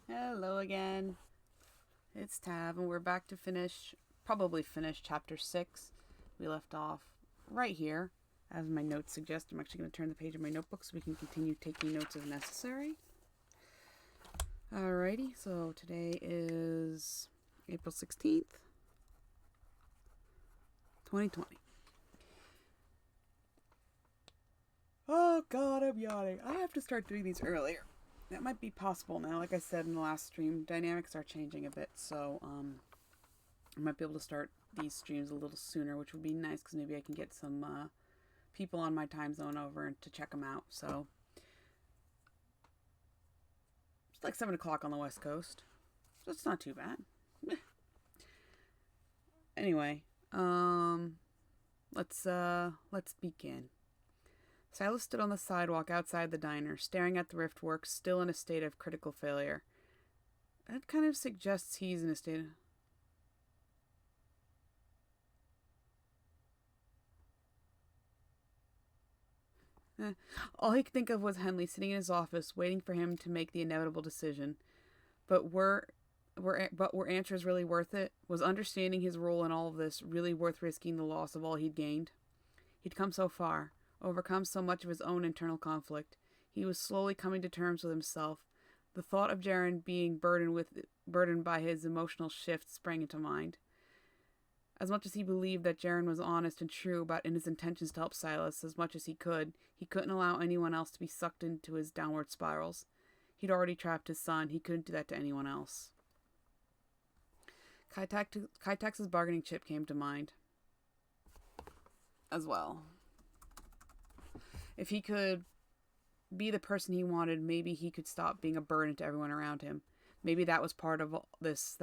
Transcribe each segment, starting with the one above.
Hello again. It's Tav, and we're back to probably finish chapter 6. We left off right here. As my notes suggest, I'm actually going to turn the page of my notebook so we can continue taking notes if necessary. Alrighty, so today is April 16th, 2020. Oh god, I'm yawning. I have to start doing these earlier. That might be possible now. Like I said in the last stream, dynamics are changing a bit, so I might be able to start these streams a little sooner, which would be nice because maybe I can get some people on my time zone over to check them out. So it's like 7 o'clock on the West Coast, so it's not too bad. Anyway, let's begin. Silas stood on the sidewalk outside the diner, staring at the riftwork, still in a state of critical failure. That kind of suggests he's in a state of... All he could think of was Henley sitting in his office, waiting for him to make the inevitable decision. But were answers really worth it? Was understanding his role in all of this really worth risking the loss of all he'd gained? He'd come so far, overcome so much of his own internal conflict. He was slowly coming to terms with himself. The thought of Jaren being burdened by his emotional shift sprang into mind. As much as he believed that Jaren was honest and true about in his intentions to help Silas as much as he couldn't allow anyone else to be sucked into his downward spirals. He'd already trapped his son. He couldn't do that to anyone else. Kaitax's bargaining chip came to mind as well. If he could be the person he wanted, maybe he could stop being a burden to everyone around him. Maybe that was part of this.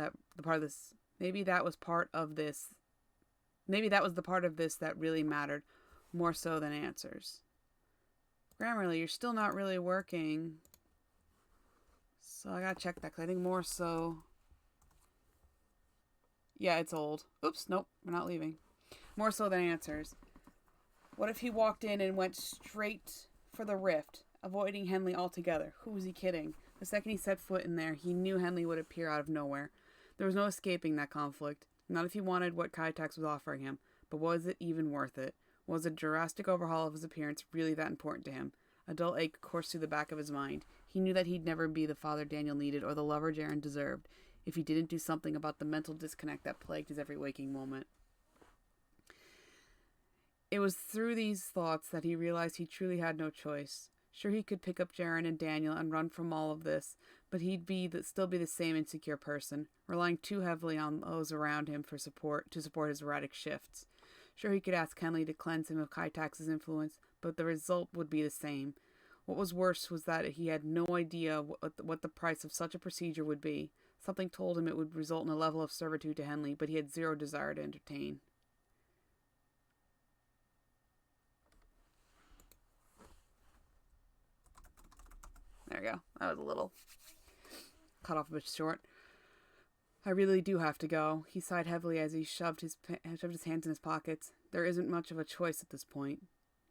Maybe that was part of this. Maybe that was the part of this that really mattered, more so than answers. Grammarly, you're still not really working. So I gotta check that, because I think more so... Yeah, it's old. Oops, nope, we're not leaving. More so than answers. What if he walked in and went straight for the rift, avoiding Henley altogether? Who was he kidding? The second he set foot in there, he knew Henley would appear out of nowhere. There was no escaping that conflict. Not if he wanted what Kaitax was offering him, but was it even worth it? Was a drastic overhaul of his appearance really that important to him? A dull ache coursed through the back of his mind. He knew that he'd never be the father Daniel needed or the lover Jaren deserved if he didn't do something about the mental disconnect that plagued his every waking moment. It was through these thoughts that he realized he truly had no choice. Sure, he could pick up Jaren and Daniel and run from all of this, but he'd still be the same insecure person, relying too heavily on those around him to support his erratic shifts. Sure, he could ask Henley to cleanse him of Kaitax's influence, but the result would be the same. What was worse was that he had no idea what the price of such a procedure would be. Something told him it would result in a level of servitude to Henley, but he had zero desire to entertain. There we go. That was a little cut off a bit short. I really do have to go. He sighed heavily as he shoved his hands in his pockets. There isn't much of a choice at this point.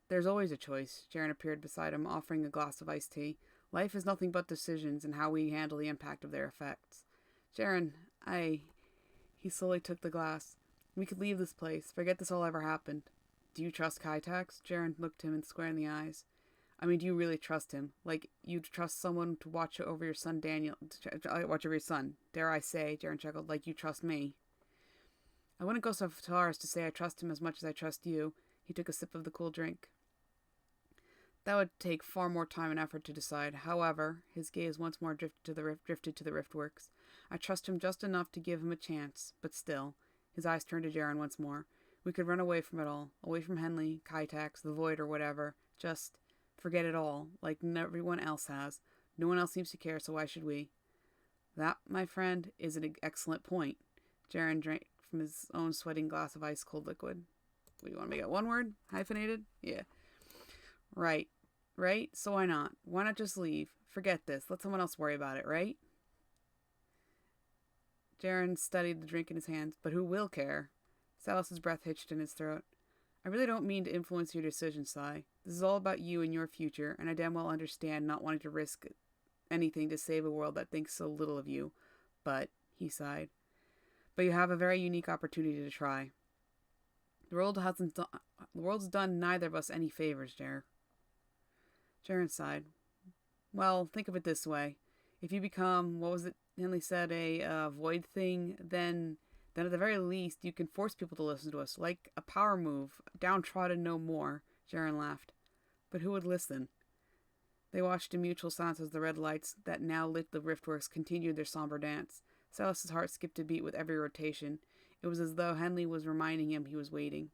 There's always a choice. Jaren appeared beside him, offering a glass of iced tea. Life is nothing but decisions and how we handle the impact of their effects. Jaren, He slowly took the glass. We could leave this place. Forget this all ever happened. Do you trust Kaitax? Jaren looked him square in the eyes. I mean, do you really trust him? Like, you'd trust someone to watch over your son, Daniel... watch over your son. Dare I say, Jaren chuckled, like you trust me. I wouldn't go so far as to say I trust him as much as I trust you. He took a sip of the cool drink. That would take far more time and effort to decide. However, his gaze once more drifted to the riftworks. I trust him just enough to give him a chance, but still. His eyes turned to Jaren once more. We could run away from it all. Away from Henley, Kaitax, the Void, or whatever. Just... forget it all, like everyone else has. No one else seems to care, so why should we? That, my friend, is an excellent point. Jaren drank from his own sweating glass of ice-cold liquid. What do you want to make it one word? Hyphenated? Yeah. Right. Right? So why not? Why not just leave? Forget this. Let someone else worry about it, right? Jaren studied the drink in his hands. But who will care? Silas's breath hitched in his throat. I really don't mean to influence your decision, Sai. This is all about you and your future, and I damn well understand not wanting to risk anything to save a world that thinks so little of you. But, he sighed, but you have a very unique opportunity to try. The world's done neither of us any favors, Jer. Jaren sighed. Well, think of it this way. If you become, what was it Henley said, a void thing, then at the very least you can force people to listen to us, like a power move, downtrodden no more. Jaren laughed. But who would listen? They watched in mutual silence as the red lights that now lit the riftworks continued their somber dance. Silas's heart skipped a beat with every rotation. It was as though Henley was reminding him he was waiting.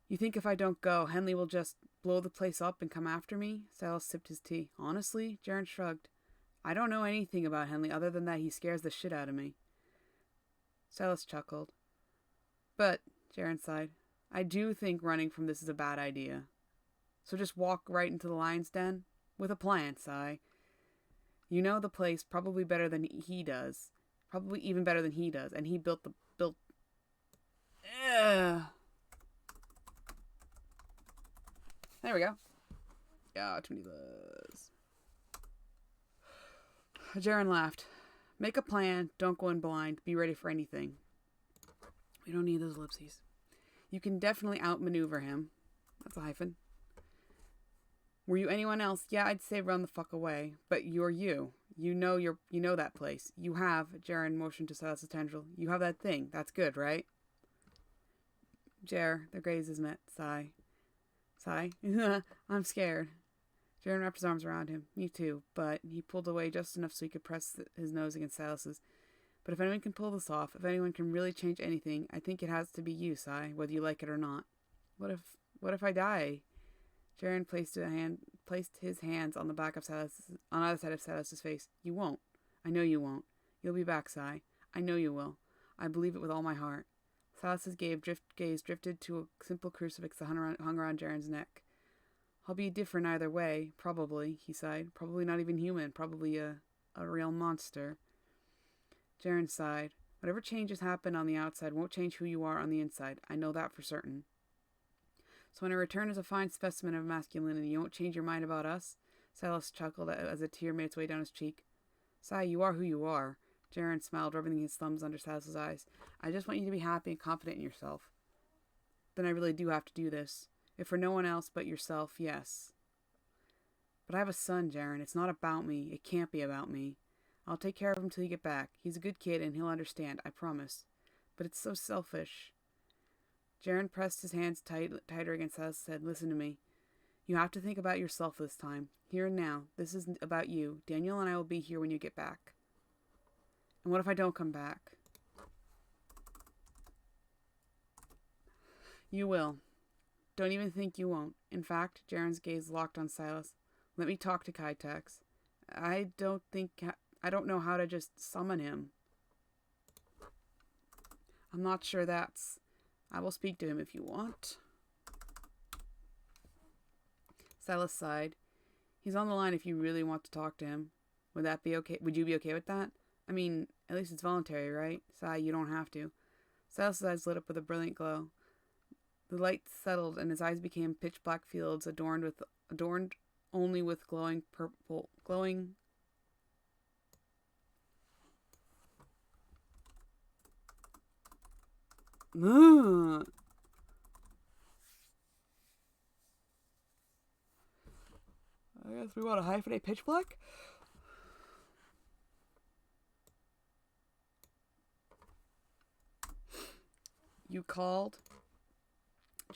You think if I don't go, Henley will just blow the place up and come after me? Silas sipped his tea. Honestly, Jaren shrugged. I don't know anything about Henley other than that he scares the shit out of me. Silas chuckled. But, Jaren sighed, I do think running from this is a bad idea. So just walk right into the lion's den? With a plan, Sigh. You know the place probably better than he does. Probably even better than he does. And he built. There we go. Yeah, too many buzz. Jaren laughed. Make a plan. Don't go in blind. Be ready for anything. We don't need those ellipses. You can definitely outmaneuver him. That's a hyphen. Were you anyone else? Yeah, I'd say run the fuck away. But you're you. You know that place. You have, Jaren motioned to Silas's tendril. You have that thing. That's good, right? Jer, their gazes met. Sigh. I'm scared. Jaren wrapped his arms around him. Me too, but he pulled away just enough so he could press his nose against Silas's. But if anyone can pull this off, if anyone can really change anything, I think it has to be you, Sai, whether you like it or not. What if I die? Jaren placed his hands on the back of on either side of Silas's face. You won't. I know you won't. You'll be back, Sai. I know you will. I believe it with all my heart. Silas's gaze drifted to a simple crucifix that hung around Jaren's neck. I'll be different either way, probably, he sighed. Probably not even human. Probably a real monster. Jaren sighed. Whatever changes happen on the outside won't change who you are on the inside. I know that for certain. So when I return as a fine specimen of masculinity, you won't change your mind about us? Silas chuckled as a tear made its way down his cheek. Sai, you are who you are. Jaren smiled, rubbing his thumbs under Silas's eyes. I just want you to be happy and confident in yourself. Then I really do have to do this. If for no one else but yourself, yes. But I have a son, Jaren. It's not about me. It can't be about me. I'll take care of him till you get back. He's a good kid and he'll understand, I promise. But it's so selfish. Jaren pressed his hands tighter against Silas's head. Listen to me. You have to think about yourself this time. Here and now. This isn't about you. Daniel and I will be here when you get back. And what if I don't come back? You will. Don't even think you won't. In fact, Jaren's gaze locked on Silas. Let me talk to Kaitex. I don't know how to just summon him. I'm not sure that's... I will speak to him if you want. Silas sighed. He's on the line if you really want to talk to him. Would that be okay? Would you be okay with that? I mean, at least it's voluntary, right? Sigh, you don't have to. Silas's eyes lit up with a brilliant glow. The light settled and his eyes became pitch black fields adorned only with glowing purple, I guess we want to hyphenate pitch black? You called?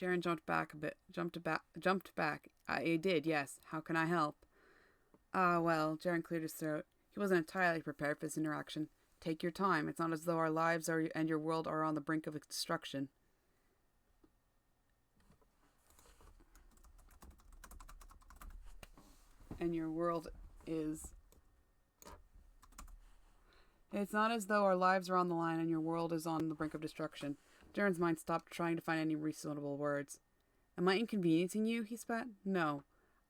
Jaren jumped back a bit. Jumped back. I did, yes. How can I help? Well, Jaren cleared his throat. He wasn't entirely prepared for this interaction. Take your time. It's not as though our lives and your world are on the brink of destruction. And your world is... It's not as though our lives are on the line and your world is on the brink of destruction. Jaren's mind stopped trying to find any reasonable words. Am I inconveniencing you? He spat. No.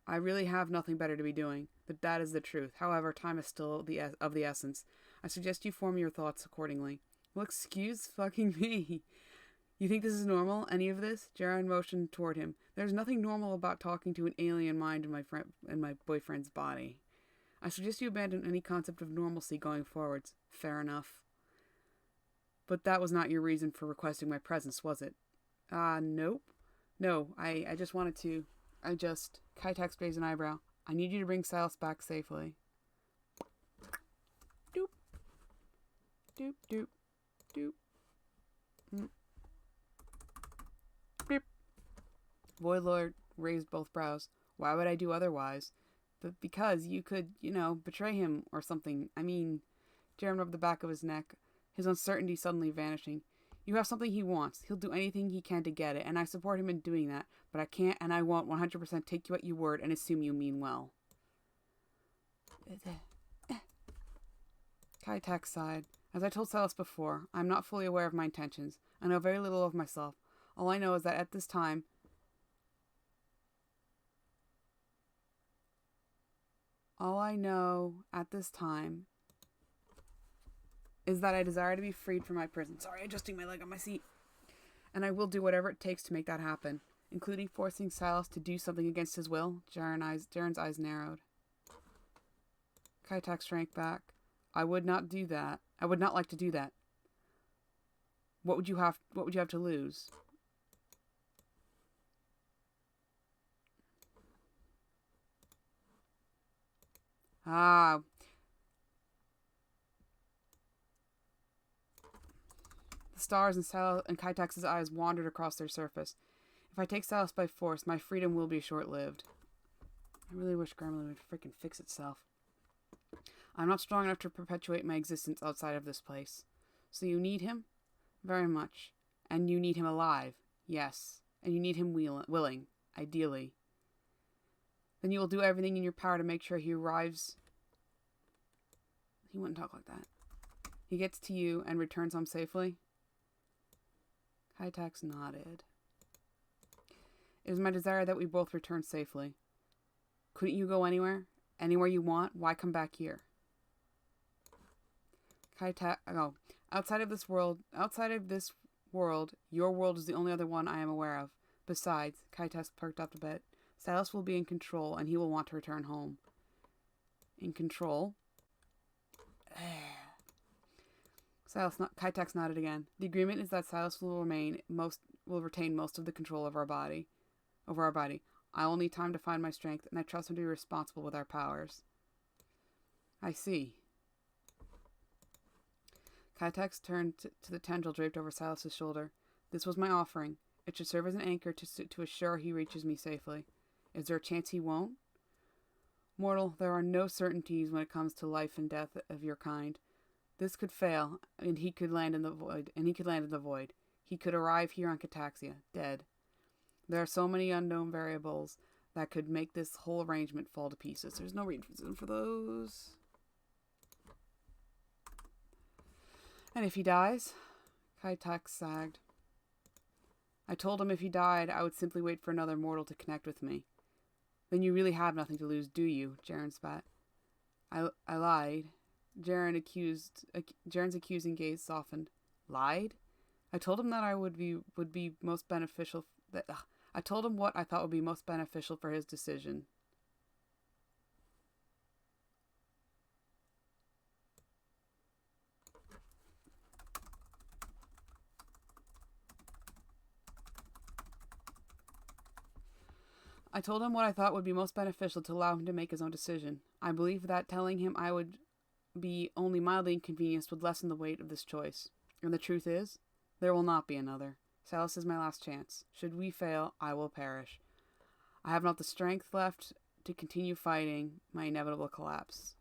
I really have nothing better to be doing. That is the truth. However, time is still of the essence. I suggest you form your thoughts accordingly. Well, excuse fucking me. You think this is normal? Any of this? Jaren motioned toward him. There's nothing normal about talking to an alien mind in my boyfriend's body. I suggest you abandon any concept of normalcy going forwards. Fair enough. But that was not your reason for requesting my presence, was it? Nope. No, I just wanted to. Kaitax raised an eyebrow. I need you to bring Silas back safely. Doop. Doop, doop, doop. Beep. Void Lord raised both brows. Why would I do otherwise? But because you could, betray him or something. I mean, Jaren rubbed the back of his neck, his uncertainty suddenly vanishing. You have something he wants. He'll do anything he can to get it, and I support him in doing that. But I can't and I won't 100% take you at your word and assume you mean well. Kaitax sighed. As I told Silas before, I am not fully aware of my intentions. I know very little of myself. All I know is that at this time... is that I desire to be freed from my prison. Sorry, adjusting my leg on my seat. And I will do whatever it takes to make that happen, including forcing Silas to do something against his will. Jaren's eyes narrowed. Kaitax shrank back. I would not do that. I would not like to do that. What would you have to lose? The stars in Silas and Kaitax's eyes wandered across their surface. If I take Silas by force, my freedom will be short-lived. I really wish Gremlin would freaking fix itself. I'm not strong enough to perpetuate my existence outside of this place. So you need him? Very much. And you need him alive. Yes. And you need him willing. Ideally. Then you will do everything in your power to make sure he arrives. He wouldn't talk like that. He gets to you and returns home safely? Kaitax nodded. It is my desire that we both return safely. Couldn't you go anywhere? Anywhere you want? Why come back here? Outside of this world, your world is the only other one I am aware of. Besides, Kaitax perked up a bit. Silas will be in control, and he will want to return home. In control? Kaitax nodded again. The agreement is that Silas will retain most of the control of our body. I will need time to find my strength, and I trust him to be responsible with our powers. I see. Kaitax turned to the tendril draped over Silas's shoulder. This was my offering. It should serve as an anchor to assure he reaches me safely. Is there a chance he won't? Mortal, there are no certainties when it comes to life and death of your kind. This could fail, and he could land in the void. He could arrive here on Cataxia, dead. There are so many unknown variables that could make this whole arrangement fall to pieces. There's no reason for those. And if he dies? Kaitax sagged. I told him if he died, I would simply wait for another mortal to connect with me. Then you really have nothing to lose, do you? Jaren spat. I lied. Jaren's accusing gaze softened. Lied? I told him that I would be most beneficial. I told him what I thought would be most beneficial for his decision. I told him what I thought would be most beneficial to allow him to make his own decision. I believe that telling him I would be only mildly inconvenienced would lessen the weight of this choice. And the truth is, there will not be another. Silas is my last chance. Should we fail, I will perish. I have not the strength left to continue fighting my inevitable collapse.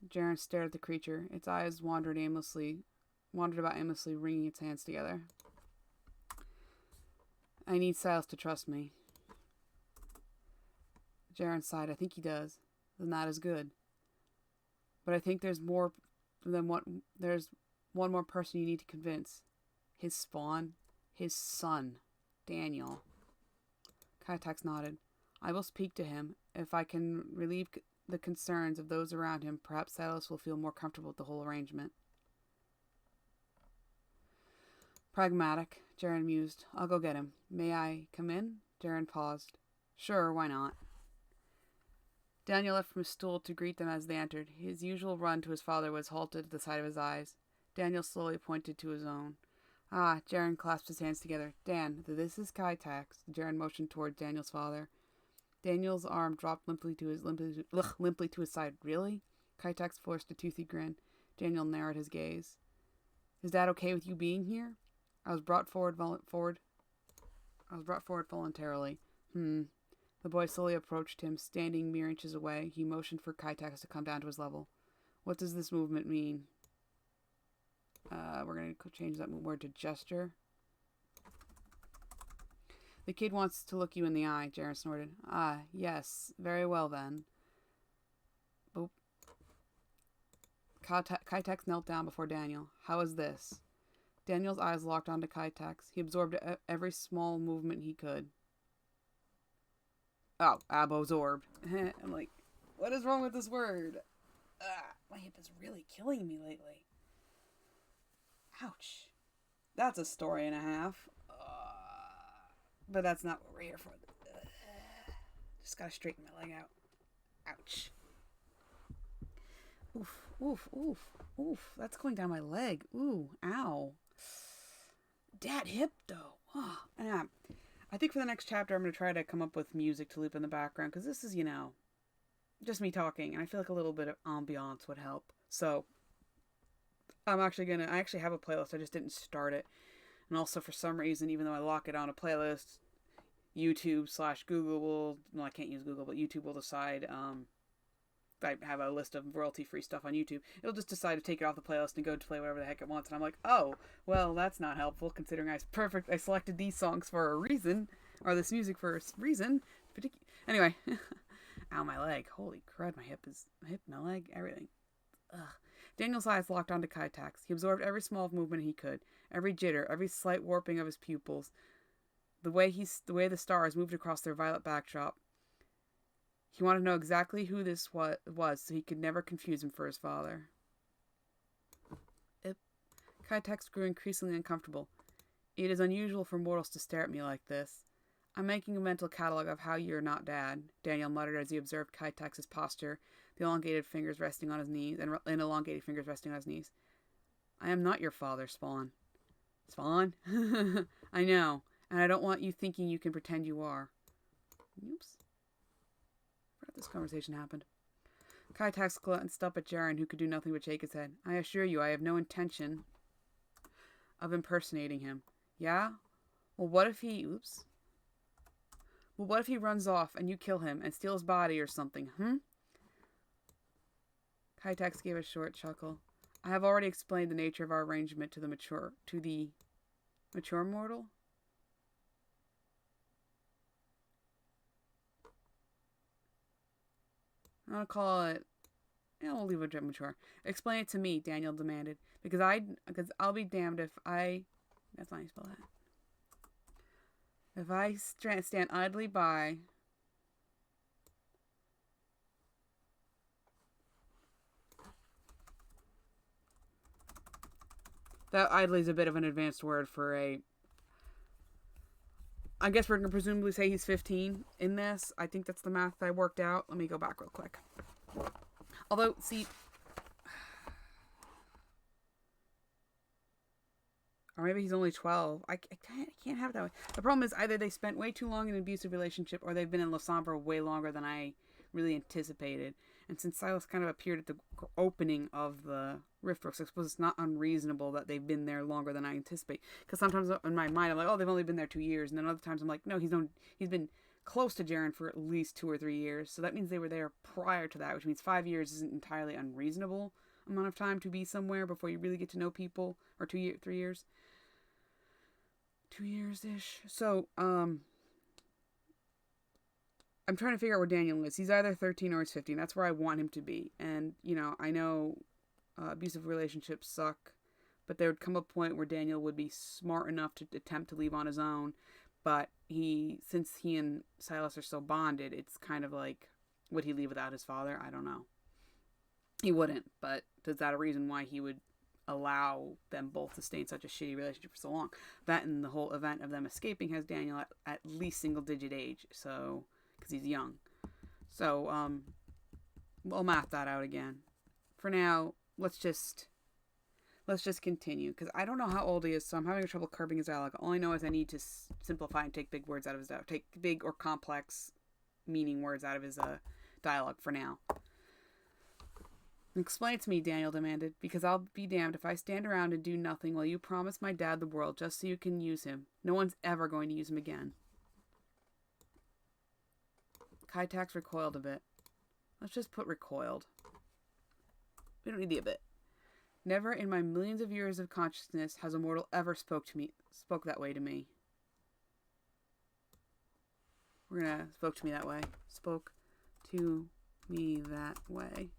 Jaren stared at the creature. Its eyes wandered about aimlessly, wringing its hands together. I need Silas to trust me. Jaren sighed. I think he does. Then that is good. But I think there's one more person you need to convince. His spawn. His son. Daniel. Kaitax nodded. I will speak to him. If I can relieve the concerns of those around him, perhaps Silas will feel more comfortable with the whole arrangement. Pragmatic, Jaren mused. I'll go get him. May I come in? Jaren paused. Sure, why not? Daniel left from his stool to greet them as they entered. His usual run to his father was halted at the sight of his eyes. Daniel slowly pointed to his own. Ah, Jaren clasped his hands together. Dan, this is Kaitax. Jaren motioned toward Daniel's father. Daniel's arm dropped limply to his side. Really? Kaitax forced a toothy grin. Daniel narrowed his gaze. Is Dad okay with you being here? I was brought forward voluntarily. The boy slowly approached him, standing mere inches away. He motioned for Kaitax to come down to his level. What does this movement mean? We're going to change that word to gesture. The kid wants to look you in the eye, Jaren snorted. Ah, yes. Very well, then. Boop. Kaitax knelt down before Daniel. How is this? Daniel's eyes locked onto Kaitax. He absorbed every small movement he could. Oh, absorbed. I'm like, what is wrong with this word? My hip is really killing me lately. Ouch. That's a story and a half. But that's not what we're here for. Just gotta straighten my leg out. Ouch. Oof, oof, oof, oof. That's going down my leg. Ooh, ow. That hip, though. Oh, yeah. I think for the next chapter, I'm going to try to come up with music to loop in the background. Because this is, just me talking. And I feel like a little bit of ambiance would help. So, I actually have a playlist. I just didn't start it. And also, for some reason, even though I lock it on a playlist, YouTube/Google will, well, I can't use Google, but YouTube will decide, if I have a list of royalty-free stuff on YouTube, it'll just decide to take it off the playlist and go to play whatever the heck it wants. And I'm like, oh, well, that's not helpful, considering I selected these songs for a reason, or this music for a reason. Anyway, ow, my leg. Holy crud, my hip, my leg, everything. Ugh. Daniel's eyes locked onto Kaitax. He absorbed every small movement he could, every jitter, every slight warping of his pupils, the way the stars moved across their violet backdrop. He wanted to know exactly who this was so he could never confuse him for his father. Kaitax grew increasingly uncomfortable. It is unusual for mortals to stare at me like this. I'm making a mental catalog of how you're not Dad, Daniel muttered as he observed Kaitax's posture, the elongated fingers resting on his knees, and elongated fingers resting on his knees. I am not your father, Spawn. Spawn? I know, and I don't want you thinking you can pretend you are. Oops. Forgot this conversation happened. Kaitax glanced up at Jaren, who could do nothing but shake his head. I assure you, I have no intention of impersonating him. Yeah? Well, what if he... Oops. Well, what if he runs off and you kill him and steal his body or something, Kaitax gave a short chuckle. I have already explained the nature of our arrangement to the mature mortal? I'll call it... Yeah, we'll leave it mature. Explain it to me, Daniel demanded. Because I'll be damned if I... That's not how you spell that. If I stand idly by... That idly is a bit of an advanced word for a... I guess we're going to presumably say he's 15 in this. I think that's the math that I worked out. Let me go back real quick. Although, see... Or maybe he's only 12. I can't have it that way. The problem is either they spent way too long in an abusive relationship or they've been in Lasombra way longer than I really anticipated. And since Silas kind of appeared at the opening of the Riftworks, I suppose it's not unreasonable that they've been there longer than I anticipate. Because sometimes in my mind I'm like, oh, they've only been there 2 years. And then other times I'm like, no, he's been close to Jaren for at least 2 or 3 years. So that means they were there prior to that, which means 5 years isn't entirely unreasonable amount of time to be somewhere before you really get to know people. Or 3 years. 2 years-ish. So, I'm trying to figure out where Daniel is. He's either 13 or he's 15. That's where I want him to be. And, I know abusive relationships suck, but there would come a point where Daniel would be smart enough to attempt to leave on his own. But since he and Silas are so bonded, it's kind of like, would he leave without his father? I don't know. He wouldn't, but is that a reason why he would allow them both to stay in such a shitty relationship for so long. That and the whole event of them escaping has Daniel at least single digit age, so because he's young. So we'll map that out again. For now, let's just continue, because I don't know how old he is, so I'm having trouble curbing his dialogue. All I know is I need to simplify and take big words out of his dialogue, take big or complex meaning words out of his dialogue for now. Explain it to me, Daniel demanded, because I'll be damned if I stand around and do nothing while you promise my dad the world just so you can use him. No one's ever going to use him again. Kaitax recoiled a bit. Let's just put recoiled. We don't need the a bit. Never in my millions of years of consciousness has a mortal ever spoke that way to me. We're gonna spoke to me that way. Spoke to me that way.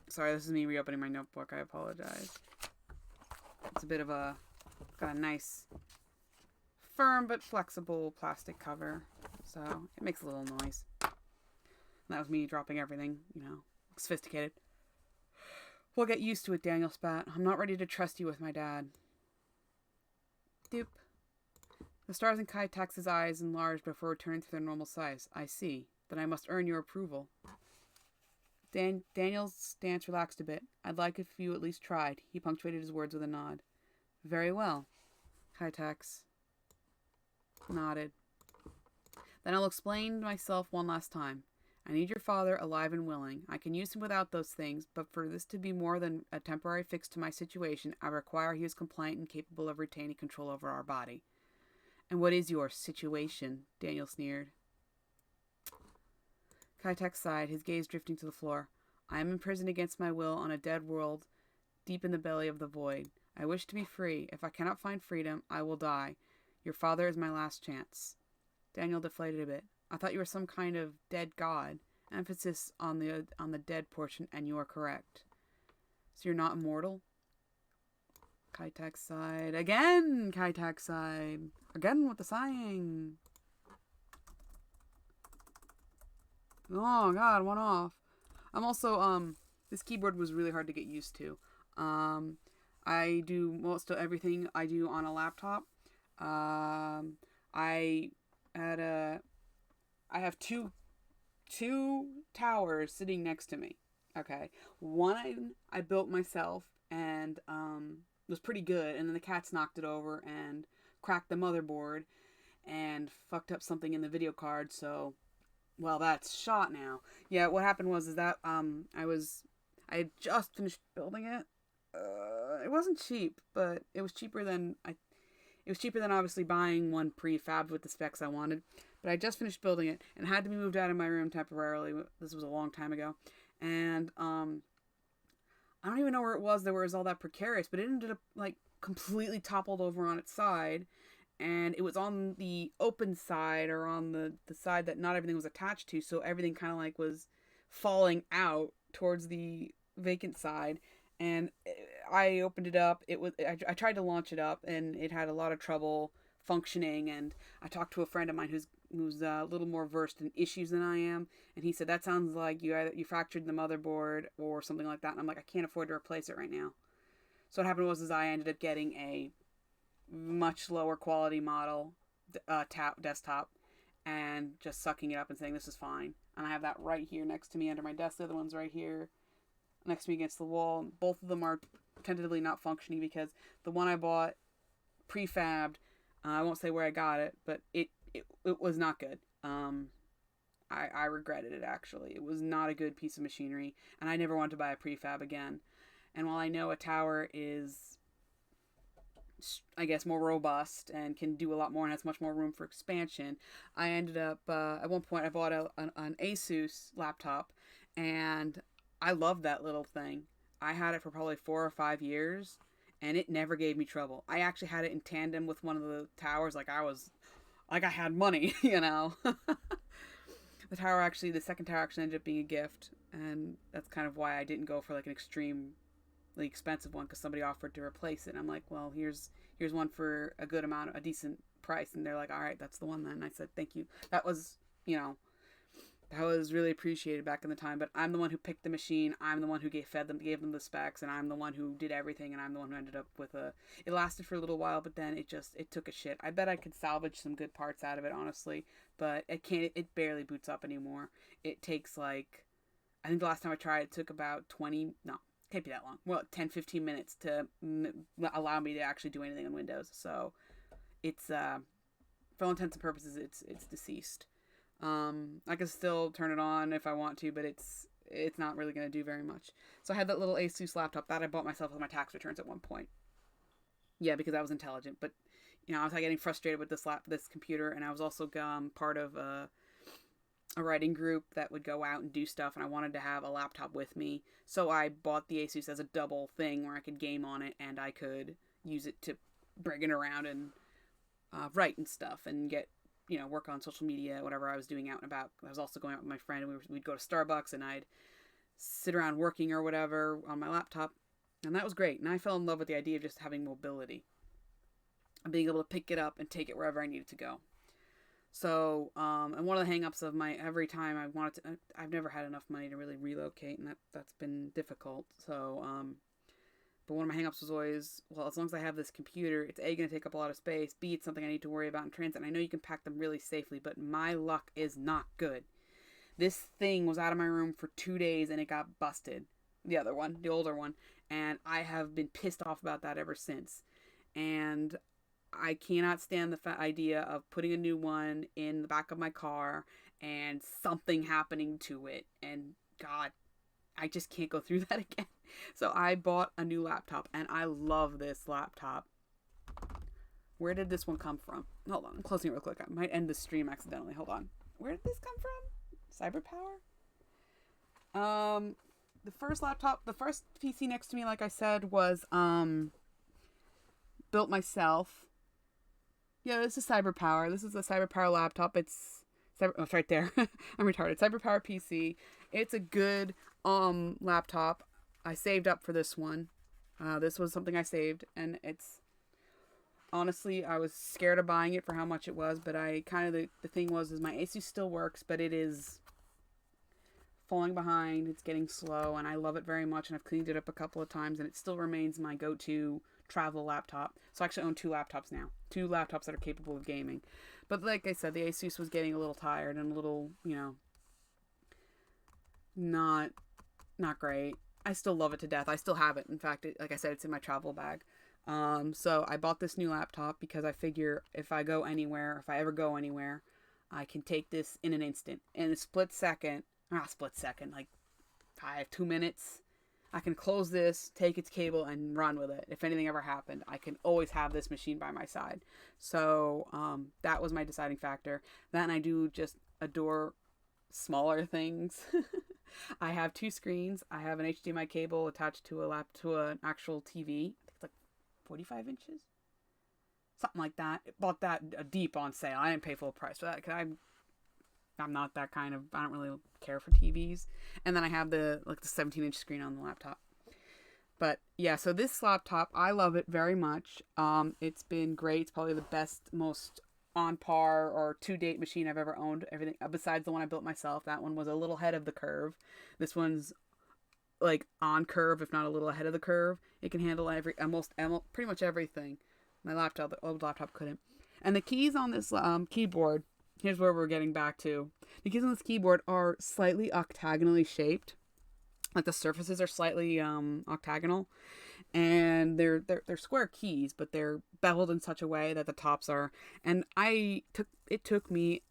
Sorry, this is me reopening my notebook. I apologize. It's a bit of got a nice, firm but flexible plastic cover, so it makes a little noise. And that was me dropping everything, sophisticated. We'll get used to it, Daniel spat. I'm not ready to trust you with my dad. Doop. The stars in Kaitax's eyes enlarged before returning to their normal size. I see. Then I must earn your approval. Daniel's stance relaxed a bit. I'd like if you at least tried. He punctuated his words with a nod. Very well. Kaitax nodded. Then I'll explain myself one last time. I need your father alive and willing. I can use him without those things, but for this to be more than a temporary fix to my situation, I require he is compliant and capable of retaining control over our body. And what is your situation? Daniel sneered. Kaitax sighed, his gaze drifting to the floor. I am imprisoned against my will on a dead world, deep in the belly of the void. I wish to be free. If I cannot find freedom, I will die. Your father is my last chance. Daniel deflated a bit. I thought you were some kind of dead god. Emphasis on the dead portion, and you are correct. So you're not immortal? Kaitax sighed. Again, Kaitax sighed. Again with the sighing. Oh god, one off. I'm also, this keyboard was really hard to get used to. I do most of everything I do on a laptop. I have two towers sitting next to me. Okay. One I built myself and was pretty good, and then the cats knocked it over and cracked the motherboard and fucked up something in the video card, so well, that's shot now. Yeah, what happened was that I had just finished building it. It wasn't cheap, but it was cheaper than obviously buying one prefabbed with the specs I wanted. But I just finished building it and had to be moved out of my room temporarily. This was a long time ago, and I don't even know where it was that was all that precarious, but it ended up like completely toppled over on its side. And it was on the open side, or on the side that not everything was attached to, so everything kind of like was falling out towards the vacant side. And I opened it up. I tried to launch it up, and it had a lot of trouble functioning. And I talked to a friend of mine who's a little more versed in issues than I am, and he said that sounds like you fractured the motherboard or something like that. And I'm like, I can't afford to replace it right now. So what happened was I ended up getting a much lower quality model desktop and just sucking it up and saying this is fine. And I have that right here next to me under my desk. The other one's right here next to me against the wall. Both of them are tentatively not functioning because the one I bought prefabbed, I won't say where I got it, but it was not good. I regretted it, actually. It was not a good piece of machinery, and I never wanted to buy a prefab again. And while I know a tower is, I guess, more robust and can do a lot more and has much more room for expansion, I ended up, at one point I bought an Asus laptop, and I loved that little thing. I had it for probably 4 or 5 years, and it never gave me trouble. I actually had it in tandem with one of the towers, like I had money, you know. The second tower actually ended up being a gift, and that's kind of why I didn't go for like an extremely expensive one, because somebody offered to replace it. And I'm like, well, here's one for a decent price. And they're like, all right, that's the one then. And I said, thank you. That was, That was really appreciated back in the time, but I'm the one who picked the machine. I'm the one who gave them the specs, and I'm the one who did everything, and I'm the one who ended up with a... It lasted for a little while, but then it took a shit. I bet I could salvage some good parts out of it, honestly, but it barely boots up anymore. It takes like... I think the last time I tried, it took about 20... No, can't be that long. Well, 10, 15 minutes to allow me to actually do anything on Windows. So, it's... for all intents and purposes, it's deceased. I can still turn it on if I want to, but it's not really going to do very much. So I had that little Asus laptop that I bought myself with my tax returns at one point. Yeah, because I was intelligent. But, I was getting frustrated with this computer, and I was also part of a writing group that would go out and do stuff, and I wanted to have a laptop with me. So I bought the Asus as a double thing where I could game on it, and I could use it to bring it around and write and stuff, and get work on social media, whatever I was doing out and about. I was also going out with my friend, and we'd go to Starbucks, and I'd sit around working or whatever on my laptop, and that was great. And I fell in love with the idea of just having mobility and being able to pick it up and take it wherever I needed to go. So, and one of the hang-ups of every time I've never had enough money to really relocate, and that's been difficult. So, but one of my hang-ups was always, well, as long as I have this computer, it's A, going to take up a lot of space, B, it's something I need to worry about in transit. And I know you can pack them really safely, but my luck is not good. This thing was out of my room for 2 days, and it got busted. The other one, the older one. And I have been pissed off about that ever since. And I cannot stand the idea of putting a new one in the back of my car and something happening to it. And God, I just can't go through that again. So I bought a new laptop, and I love this laptop. Where did this one come from? Hold on, I'm closing it real quick. I might end the stream accidentally. Hold on. Where did this come from? CyberPower? The first PC next to me, like I said, was built myself. Yeah, this is CyberPower. This is a CyberPower laptop. It's right there. I'm retarded. CyberPower PC. It's a good laptop. I saved up for this one. This was something I saved, and it's honestly, I was scared of buying it for how much it was, but the thing was my Asus still works, but it is falling behind. It's getting slow, and I love it very much, and I've cleaned it up a couple of times, and it still remains my go-to travel laptop. So I actually own 2 laptops now. 2 laptops that are capable of gaming. But like I said, the Asus was getting a little tired and a little, not great. I still love it to death. I still have it. In fact, like I said, it's in my travel bag. So I bought this new laptop because I figure if I ever go anywhere, I can take this in an instant. In a like 2 minutes, I can close this, take its cable, and run with it. If anything ever happened, I can always have this machine by my side. So that was my deciding factor. That, and I do just adore smaller things. I have 2 screens. I have an HDMI cable attached to an actual TV. I think it's like 45 inches, something like that. Bought that deep on sale. I didn't pay full price for that because I'm not that kind of. I don't really care for TVs. And then I have the 17-inch screen on the laptop. But yeah, so this laptop, I love it very much. It's been great. It's probably the best, most on par or to-date machine I've ever owned. Everything besides the one I built myself. That one was a little ahead of the curve. This one's like on curve, if not a little ahead of the curve. It can handle pretty much everything. The old laptop couldn't. And the keys on this keyboard, here's where we're getting back to. The keys on this keyboard are slightly octagonally shaped. Like the surfaces are slightly octagonal. And they're square keys, but they're beveled in such a way that the tops are. And it took me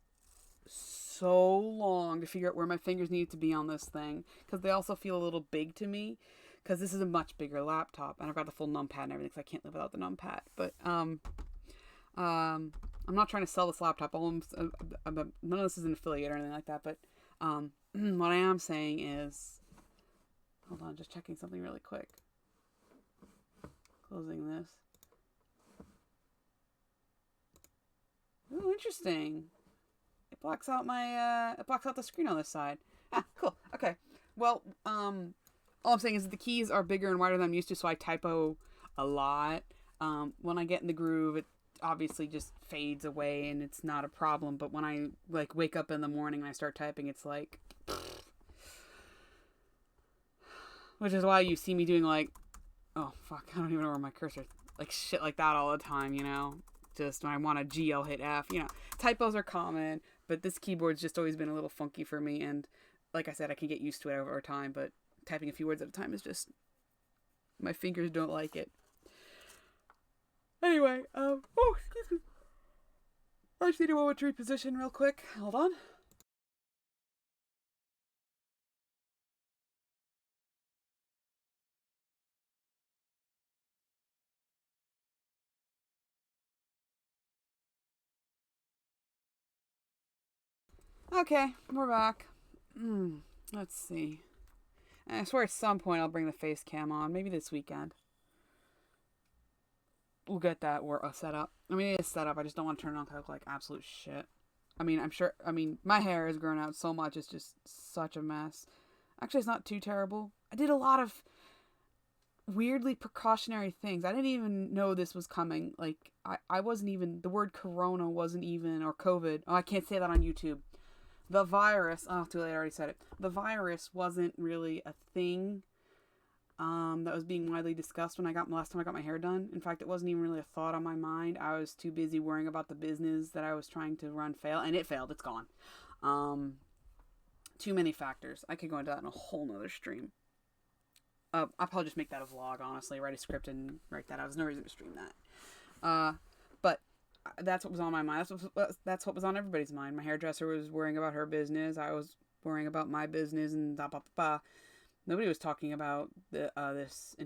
so long to figure out where my fingers needed to be on this thing, because they also feel a little big to me, because this is a much bigger laptop, and I've got the full numpad and everything, because I can't live without the numpad. But I'm not trying to sell this laptop. None of this is an affiliate or anything like that. But what I am saying is, hold on, just checking something really quick. Closing this. Ooh, interesting. It blocks out the screen on this side. Ah, cool. Okay. Well, all I'm saying is that the keys are bigger and wider than I'm used to, so I typo a lot. When I get in the groove, obviously just fades away and it's not a problem. But when I like wake up in the morning and I start typing, it's like, which is why you see me doing like, oh fuck, I don't even know where my cursor, like shit like that all the time, you know. Just when I want a G, I'll hit F. You know, typos are common, but this keyboard's just always been a little funky for me. And like I said, I can get used to it over time, but typing a few words at a time is just, my fingers don't like it. Anyway, oh, excuse me. I just need a moment to reposition real quick. Hold on. Okay, we're back. Let's see. I swear at some point I'll bring the face cam on. Maybe this weekend. We'll get that set up. I mean, it is set up. I just don't want to turn it on to look like absolute shit. I mean, I'm sure. I mean, my hair has grown out so much. It's just such a mess. Actually, it's not too terrible. I did a lot of weirdly precautionary things. I didn't even know this was coming. Like, I wasn't even, the word corona wasn't even, or COVID. Oh, I can't say that on YouTube. The virus, oh, too late, I already said it. The virus wasn't really a thing that was being widely discussed when last time I got my hair done. In fact, it wasn't even really a thought on my mind. I was too busy worrying about the business that I was trying to run fail, and it failed. It's gone. Too many factors. I could go into that in a whole nother stream. I'll probably just make that a vlog, honestly. Write a script and write that out. There's no reason to stream that. But that's what was on my mind. That's what was on everybody's mind. My hairdresser was worrying about her business. I was worrying about my business, and blah, blah, blah. Nobody was talking about this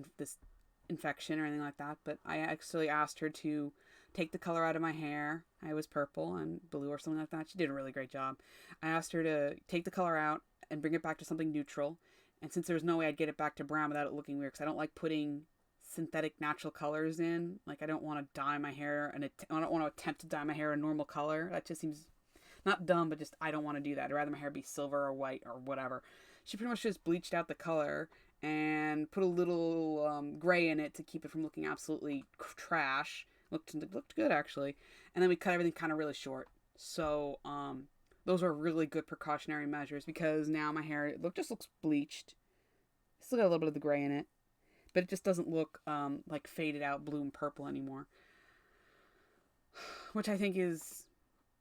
infection or anything like that. But I actually asked her to take the color out of my hair. I was purple and blue or something like that. She did a really great job. I asked her to take the color out and bring it back to something neutral. And since there was no way I'd get it back to brown without it looking weird, because I don't like putting synthetic natural colors in. Like, I don't want to dye my hair, and I don't want to attempt to dye my hair a normal color. That just seems not dumb, but just I don't want to do that. I'd rather my hair be silver or white or whatever. She pretty much just bleached out the color and put a little gray in it to keep it from looking absolutely trash. Looked good, actually. And then we cut everything kind of really short. So those are really good precautionary measures, because now my hair just looks bleached. Still got a little bit of the gray in it, but it just doesn't look like faded out blue and purple anymore, which I think is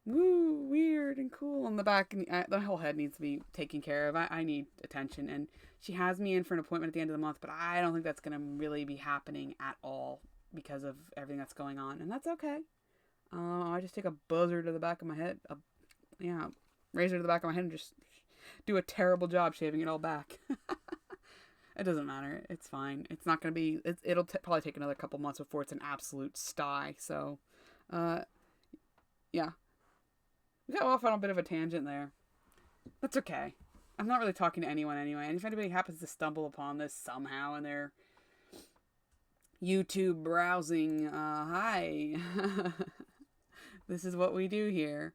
weird and cool. On the back, the whole head needs to be taken care of. I need attention, and she has me in for an appointment at the end of the month, but I don't think that's going to really be happening at all because of everything that's going on, and that's okay. I just take a buzzer to the back of my head, razor to the back of my head, and just do a terrible job shaving it all back. It doesn't matter. It's fine. It's not going to be... It'll probably take another couple months before it's an absolute sty. So, yeah. We got off on a bit of a tangent there. That's okay. I'm not really talking to anyone anyway. And if anybody happens to stumble upon this somehow in their YouTube browsing, hi. This is what we do here.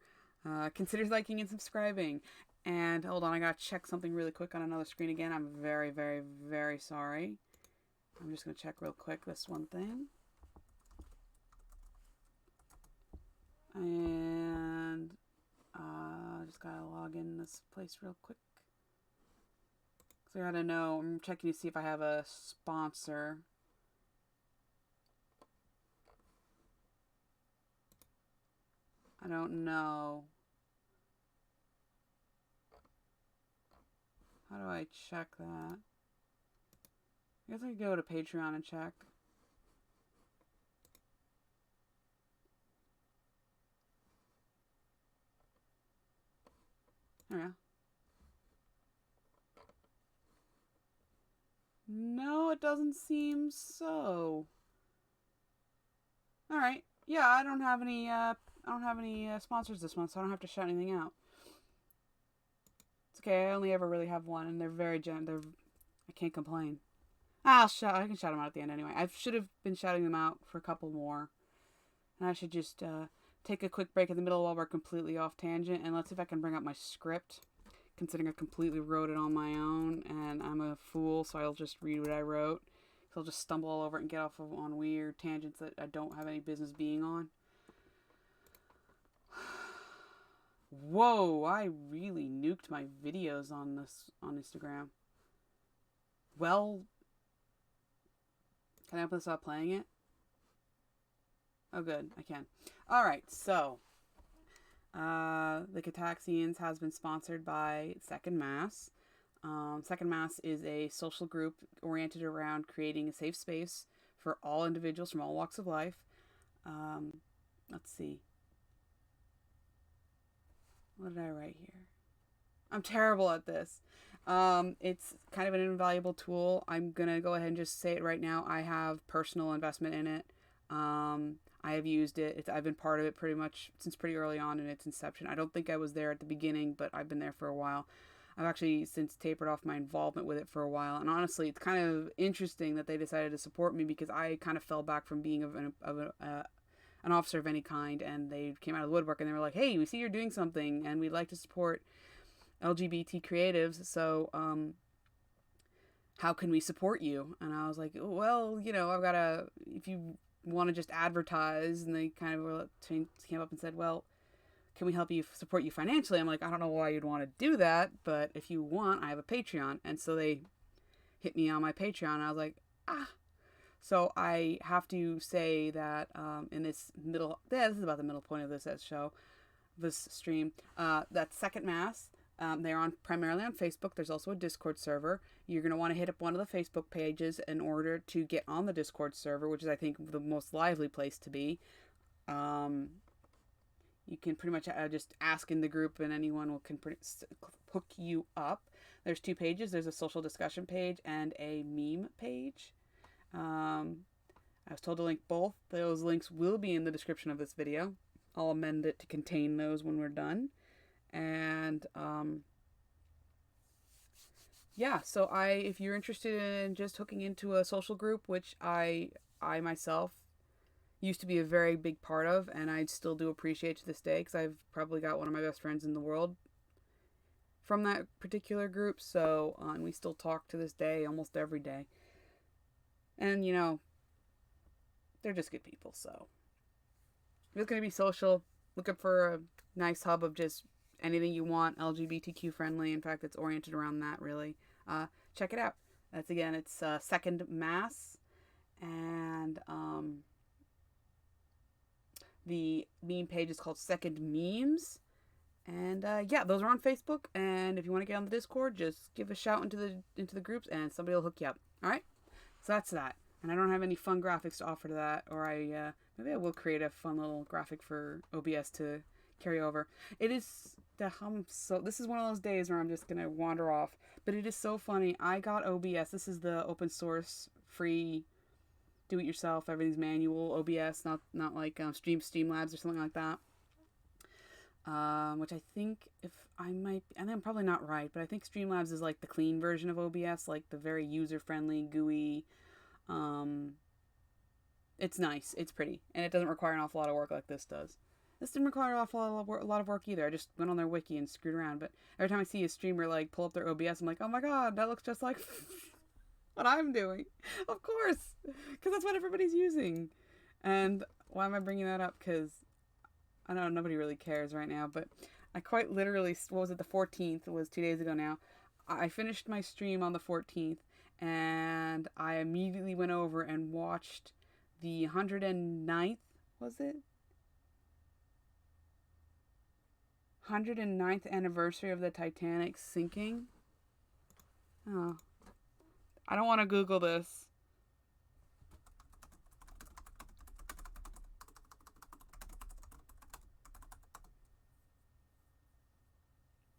Consider liking and subscribing. And hold on, I gotta check something really quick on another screen again. I'm very, very, very sorry. I'm just gonna check real quick this one thing. And just gotta log in this place real quick. So I gotta know, I'm checking to see if I have a sponsor. I don't know. How do I check that? I guess I could go to Patreon and check. There we go. No, it doesn't seem so. Alright. Yeah, I don't have any sponsors this month, so I don't have to shout anything out. It's okay, I only ever really have one, and they're very I can't complain. I can shout them out at the end anyway. I should have been shouting them out for a couple more. And I should just take a quick break in the middle while we're completely off tangent, and let's see if I can bring up my script, considering I completely wrote it on my own, and I'm a fool, so I'll just read what I wrote. So I'll just stumble all over it and get off on weird tangents that I don't have any business being on. Whoa, I really nuked my videos on on Instagram. Well, can I stop playing it? Oh, good, I can. All right, so the Cataxians has been sponsored by Second Mass. Second Mass is a social group oriented around creating a safe space for all individuals from all walks of life. Let's see. What did I write here? I'm terrible at this. It's kind of an invaluable tool. I'm going to go ahead and just say it right now. I have personal investment in it. I have used it. I've been part of it pretty much since pretty early on in its inception. I don't think I was there at the beginning, but I've been there for a while. I've actually since tapered off my involvement with it for a while. And honestly, it's kind of interesting that they decided to support me because I kind of fell back from being an officer of any kind. And they came out of the woodwork and they were like, hey, we see you're doing something and we'd like to support LGBT creatives. So, how can we support you? And I was like, well, I've got if you want to just advertise. And they kind of came up and said, well, can we help you support you financially? I'm like, I don't know why you'd want to do that, but if you want, I have a Patreon. And so they hit me on my Patreon. And I was like, So I have to say that in this this is about the middle point of this stream, that Second Mass, they're primarily on Facebook. There's also a Discord server. You're going to want to hit up one of the Facebook pages in order to get on the Discord server, which is, I think, the most lively place to be. You can pretty much just ask in the group and anyone can hook you up. There's 2 pages. There's a social discussion page and a meme page. I was told to link both. Those links will be in the description of this video. I'll amend it to contain those when we're done. And so if you're interested in just hooking into a social group, which I myself used to be a very big part of, and I still do appreciate to this day, because I've probably got one of my best friends in the world from that particular group. So, and we still talk to this day, almost every day. And, they're just good people. So, if it's going to be social, looking for a nice hub of just anything you want, LGBTQ friendly. In fact, it's oriented around that, really. Check it out. It's Second Mass. And, the meme page is called Second Memes. And those are on Facebook. And if you want to get on the Discord, just give a shout into the groups and somebody will hook you up. All right? So that's that. And I don't have any fun graphics to offer to that, or maybe I will create a fun little graphic for OBS to carry over. This is one of those days where I'm just going to wander off, but it is so funny. I got OBS. This is the open source free do it yourself, everything's manual OBS, not like Streamlabs or something like that. Which I think and I'm probably not right, but I think Streamlabs is like the clean version of OBS, like the very user-friendly, GUI. It's nice, it's pretty, and it doesn't require an awful lot of work like this does. This didn't require an awful lot of work either. I just went on their wiki and screwed around, but every time I see a streamer like pull up their OBS, I'm like, oh my god, that looks just like what I'm doing. Of course, because that's what everybody's using. And why am I bringing that up? Because I know nobody really cares right now, but I quite literally, what was it, the 14th, it was 2 days ago now. I finished my stream on the 14th, and I immediately went over and watched the 109th, was it? 109th anniversary of the Titanic sinking. Oh. I don't want to Google this.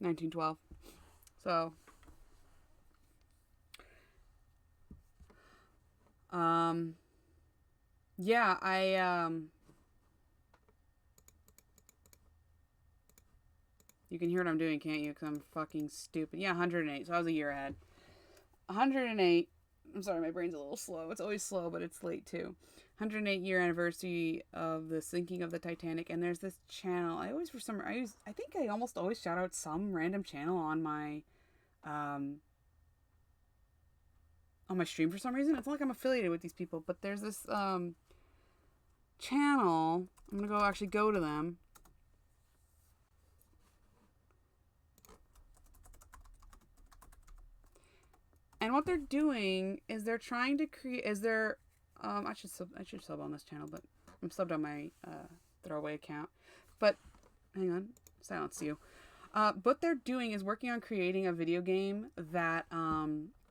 $1912. So, you can hear what I'm doing, can't you? Because I'm fucking stupid. Yeah, 108. So I was a year ahead. 108. I'm sorry, my brain's a little slow. It's always slow, but it's late too. 108 year anniversary of the sinking of the Titanic, and there's this channel. I think I almost always shout out some random channel on my stream for some reason. It's not like I'm affiliated with these people, but there's this channel. I'm gonna actually go to them. And what they're doing is they're trying to create. I should sub on this channel, but I'm subbed on my throwaway account. But hang on, silence you. What they're doing is working on creating a video game that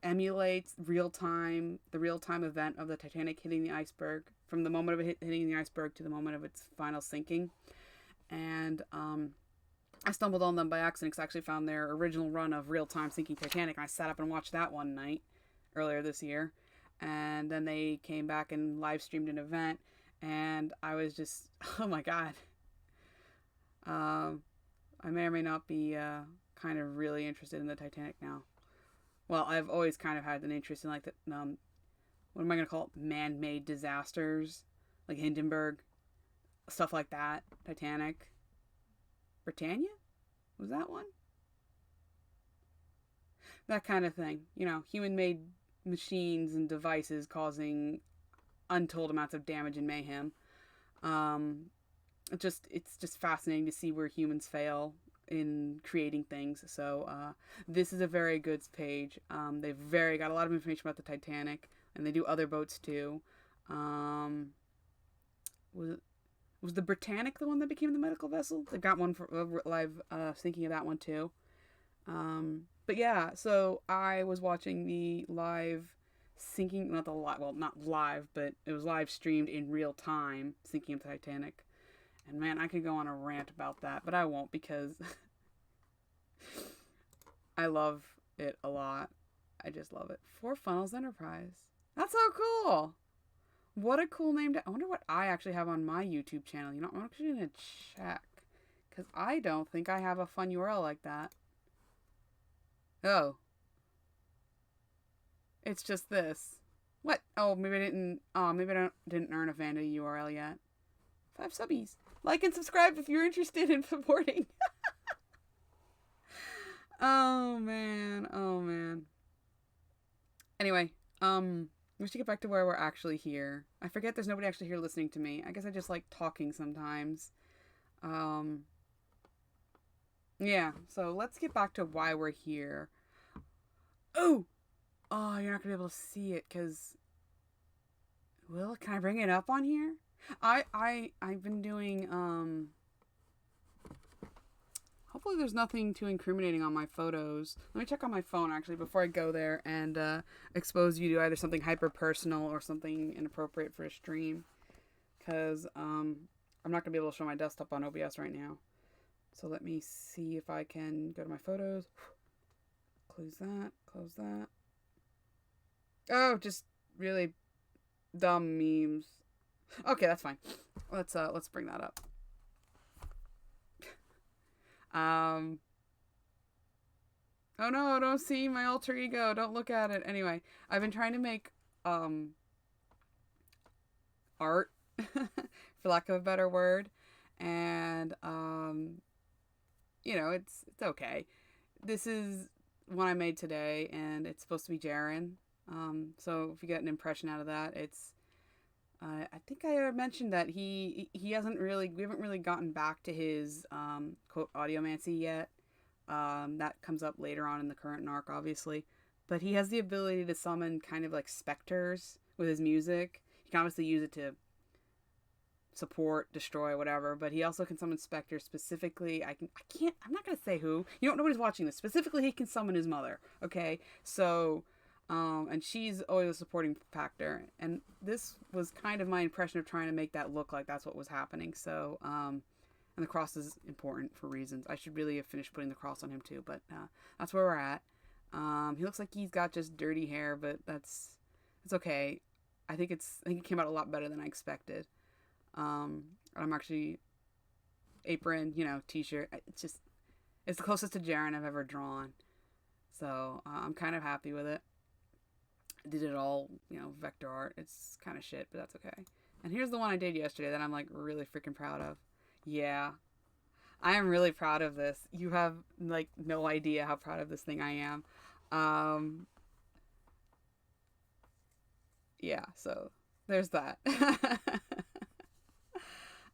emulates the real time event of the Titanic hitting the iceberg, from the moment of it hitting the iceberg to the moment of its final sinking. And I stumbled on them by accident because I actually found their original run of real-time sinking Titanic, and I sat up and watched that one night earlier this year. And then they came back and live streamed an event, and I was just, oh my god. I may or may not be kind of really interested in the Titanic now. Well, I've always kind of had an interest in, like, the, what am I going to call it? Man-made disasters, like Hindenburg, stuff like that. Titanic. Britannia? Was that one? That kind of thing. You know, human-made machines and devices causing untold amounts of damage and mayhem. It's just fascinating to see where humans fail in creating things. So this is a very good page. They've got a lot of information about the Titanic, and they do other boats too. Was the Britannic the one that became the medical vessel? They've got one for live thinking of that one too. But yeah, so I was watching the live sinking, not live, but it was live streamed in real time, sinking of the Titanic. And man, I could go on a rant about that, but I won't because I love it a lot. I just love it. Four Funnels Enterprise. That's so cool. What a cool name. I wonder what I actually have on my YouTube channel. You know, I'm actually going to check because I don't think I have a fun URL like that. Oh. It's just this. What? Oh, maybe I didn't earn a Vanda URL yet. 5 subbies. Like and subscribe if you're interested in supporting. Oh man. Anyway, we should get back to where we're actually here. I forget there's nobody actually here listening to me. I guess I just like talking sometimes. Yeah, so let's get back to why we're here. Oh, you're not gonna be able to see it because. Will, can I bring it up on here? I've been doing, hopefully there's nothing too incriminating on my photos. Let me check on my phone, actually, before I go there and expose you to either something hyper-personal or something inappropriate for a stream. Because I'm not going to be able to show my desktop on OBS right now. So let me see if I can go to my photos. Close that. Oh, just really dumb memes. Okay, that's fine. Let's bring that up. Oh no, don't see my alter ego. Don't look at it. Anyway, I've been trying to make art for lack of a better word, and you know, it's okay. This is one I made today, and it's supposed to be Jaren. So if you get an impression out of that, it's I think I mentioned that we haven't really gotten back to his quote audiomancy yet. That comes up later on in the current arc, obviously, but he has the ability to summon kind of like specters with his music. He can obviously use it to support, destroy, whatever, but he also can summon specters. Specifically, I'm not gonna say who. You don't know nobody's watching this. Specifically, he can summon his mother. Okay, so. And she's always a supporting factor. And this was kind of my impression of trying to make that look like that's what was happening. So, and the cross is important for reasons. I should really have finished putting the cross on him too, but that's where we're at. He looks like he's got just dirty hair, but it's okay. I think it came out a lot better than I expected. I'm actually apron, t-shirt. It's the closest to Jaren I've ever drawn. So, I'm kind of happy with it. Did it all, vector art. It's kind of shit, but that's okay. And here's the one I did yesterday that I'm like really freaking proud of. Yeah. I am really proud of this. You have like no idea how proud of this thing I am. Yeah, so there's that.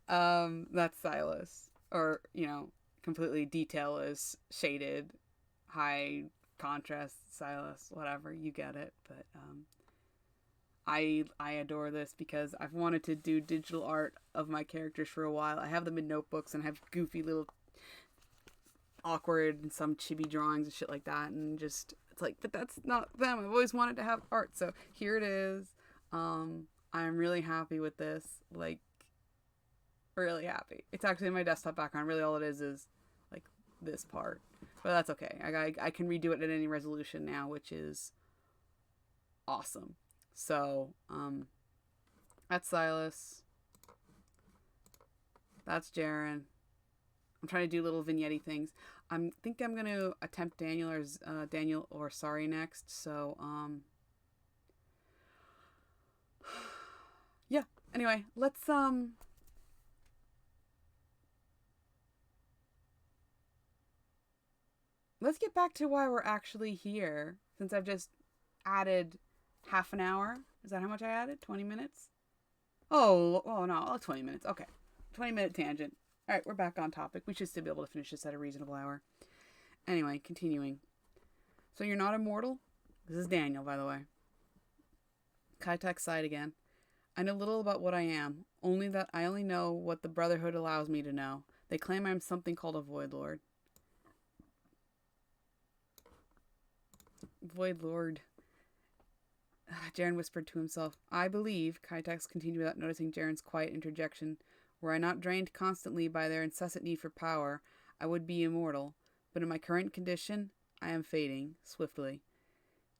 That's Silas. Or, completely detailless, shaded, high contrast, Silas, whatever, you get it. But I adore this because I've wanted to do digital art of my characters for a while. I have them in notebooks and have goofy little awkward and some chibi drawings and shit like that, and just it's like, but that's not them. I've always wanted to have art, so here it is. I'm really happy with this, like really happy. It's actually in my desktop background. Really all it is like this part, but that's okay. I can redo it at any resolution now, which is awesome. So that's Silas, that's Jaren. I'm trying to do little vignette things. I think I'm gonna attempt Daniel or Sorry next. So yeah. Anyway, let's get back to why we're actually here. Since I've just added half an hour. Is that how much I added? 20 minutes? Oh no, 20 minutes. Okay, 20-minute tangent. All right, we're back on topic. We should still be able to finish this at a reasonable hour. Anyway, continuing. So you're not immortal? This is Daniel, by the way. Kaitek sighed again. I know little about what I am, only that I only know what the Brotherhood allows me to know. They claim I'm something called a Void Lord. Void Lord. Jaren whispered to himself. I believe, Kaitek continued without noticing Jaren's quiet interjection, were I not drained constantly by their incessant need for power, I would be immortal. But in my current condition, I am fading, swiftly.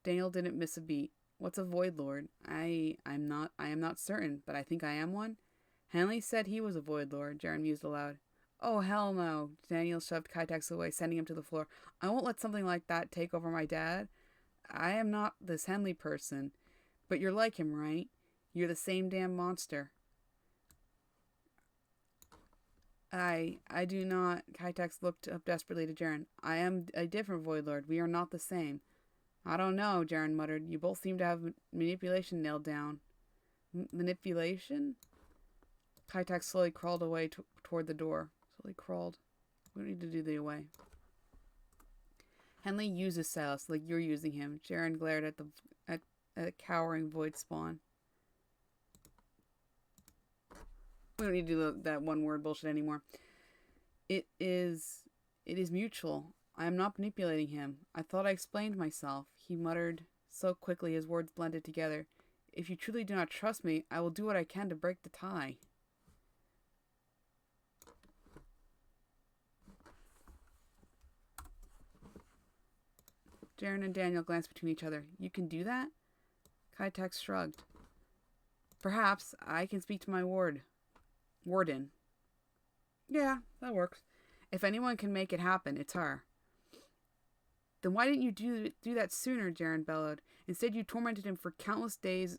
Daniel didn't miss a beat. What's a Void Lord? I am not certain, but I think I am one. Henley said he was a Void Lord, Jaren mused aloud. Oh, hell no. Daniel shoved Kitex away, sending him to the floor. I won't let something like that take over my dad. I am not this Henley person. But you're like him, right? You're the same damn monster. I do not. Kitex looked up desperately to Jaren. I am a different Void Lord. We are not the same. I don't know, Jaren muttered. You both seem to have manipulation nailed down. Manipulation? Kitex slowly crawled away toward the door. Slowly crawled. We don't need to do the away. Henley uses Silas like you're using him. Jaren glared at the cowering void spawn. We don't need to do that one word bullshit anymore. It is mutual. I am not manipulating him. I thought I explained myself. He muttered so quickly his words blended together. If you truly do not trust me, I will do what I can to break the tie. Jaren and Daniel glanced between each other. You can do that? Kitex shrugged. Perhaps I can speak to my warden. Yeah, that works. If anyone can make it happen, it's her. Then why didn't you do that sooner, Jaren bellowed. Instead, you tormented him for countless days.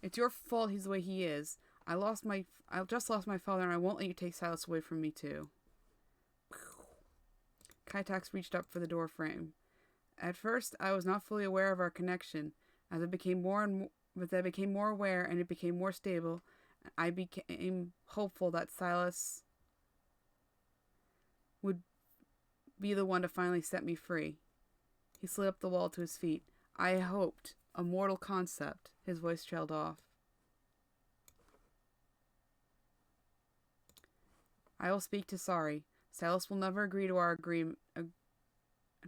It's your fault he's the way he is. I just lost my father, and I won't let you take Silas away from me, too. Kitex reached up for the door frame. At first, I was not fully aware of our connection. As I became more aware and it became more stable, I became hopeful that Silas would be the one to finally set me free. He slid up the wall to his feet. I hoped. A mortal concept. His voice trailed off. I will speak to Sorry. Silas will never agree to our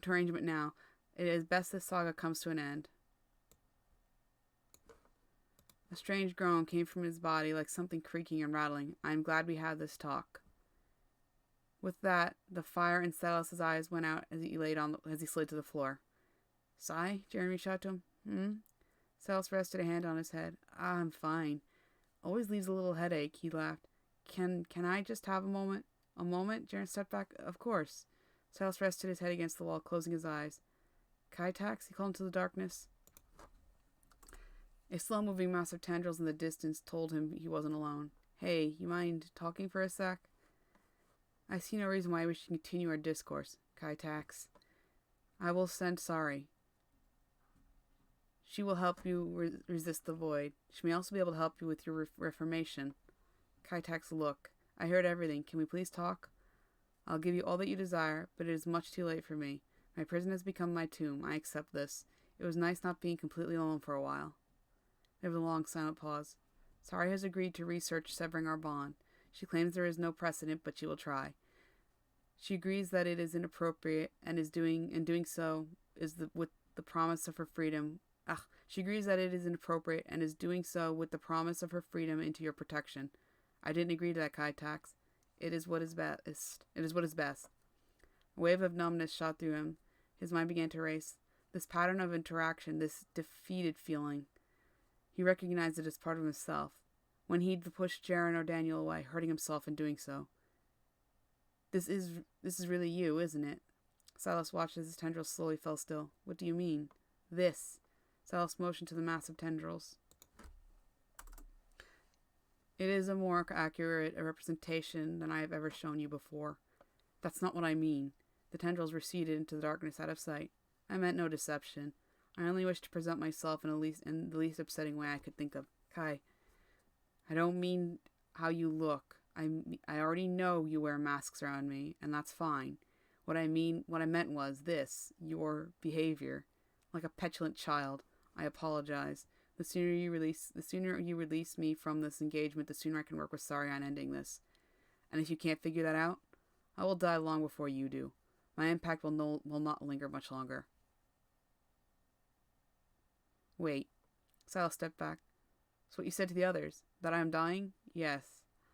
arrangement now. It is best this saga comes to an end. A strange groan came from his body like something creaking and rattling. I am glad we had this talk. With that, the fire in Silas's eyes went out as he slid to the floor. Sigh? Jaren reached out to him. Silas rested a hand on his head. I'm fine. Always leaves a little headache, he laughed. Can I just have a moment? A moment? Jaren stepped back. Of course. Silas rested his head against the wall, closing his eyes. Kitex? He called into the darkness. A slow-moving mass of tendrils in the distance told him he wasn't alone. Hey, you mind talking for a sec? I see no reason why we should continue our discourse, Kitex. I will send Sorry. She will help you resist the void. She may also be able to help you with your reformation. Kaitak's look. I heard everything. Can we please talk? I'll give you all that you desire, but it is much too late for me. My prison has become my tomb. I accept this. It was nice not being completely alone for a while. There was a long silent pause. Sari has agreed to research severing our bond. She claims there is no precedent, but she will try. She agrees that it is inappropriate and doing so is with the promise of her freedom. She agrees that it is inappropriate and is doing so with the promise of her freedom into your protection. I didn't agree to that, Kaitax. It is what is best. It is what is best. A wave of numbness shot through him. His mind began to race. This pattern of interaction, this defeated feeling. He recognized it as part of himself. When he'd pushed Jaren or Daniel away, hurting himself in doing so. This is really you, isn't it? Silas watched as his tendrils slowly fell still. What do you mean? This. Silas motioned to the massive tendrils. It is a more accurate representation than I have ever shown you before. That's not what I mean. The tendrils receded into the darkness out of sight. I meant no deception. I only wish to present myself in the least upsetting way I could think of. Kai, I don't mean how you look. I already know you wear masks around me, and that's fine. What I meant was this, your behavior. Like a petulant child. I apologize. The sooner you release me from this engagement, the sooner I can work with Sari on ending this. And if you can't figure that out, I will die long before you do. My impact will not linger much longer. Wait. Silas stepped back. So what you said to the others? That I am dying? Yes.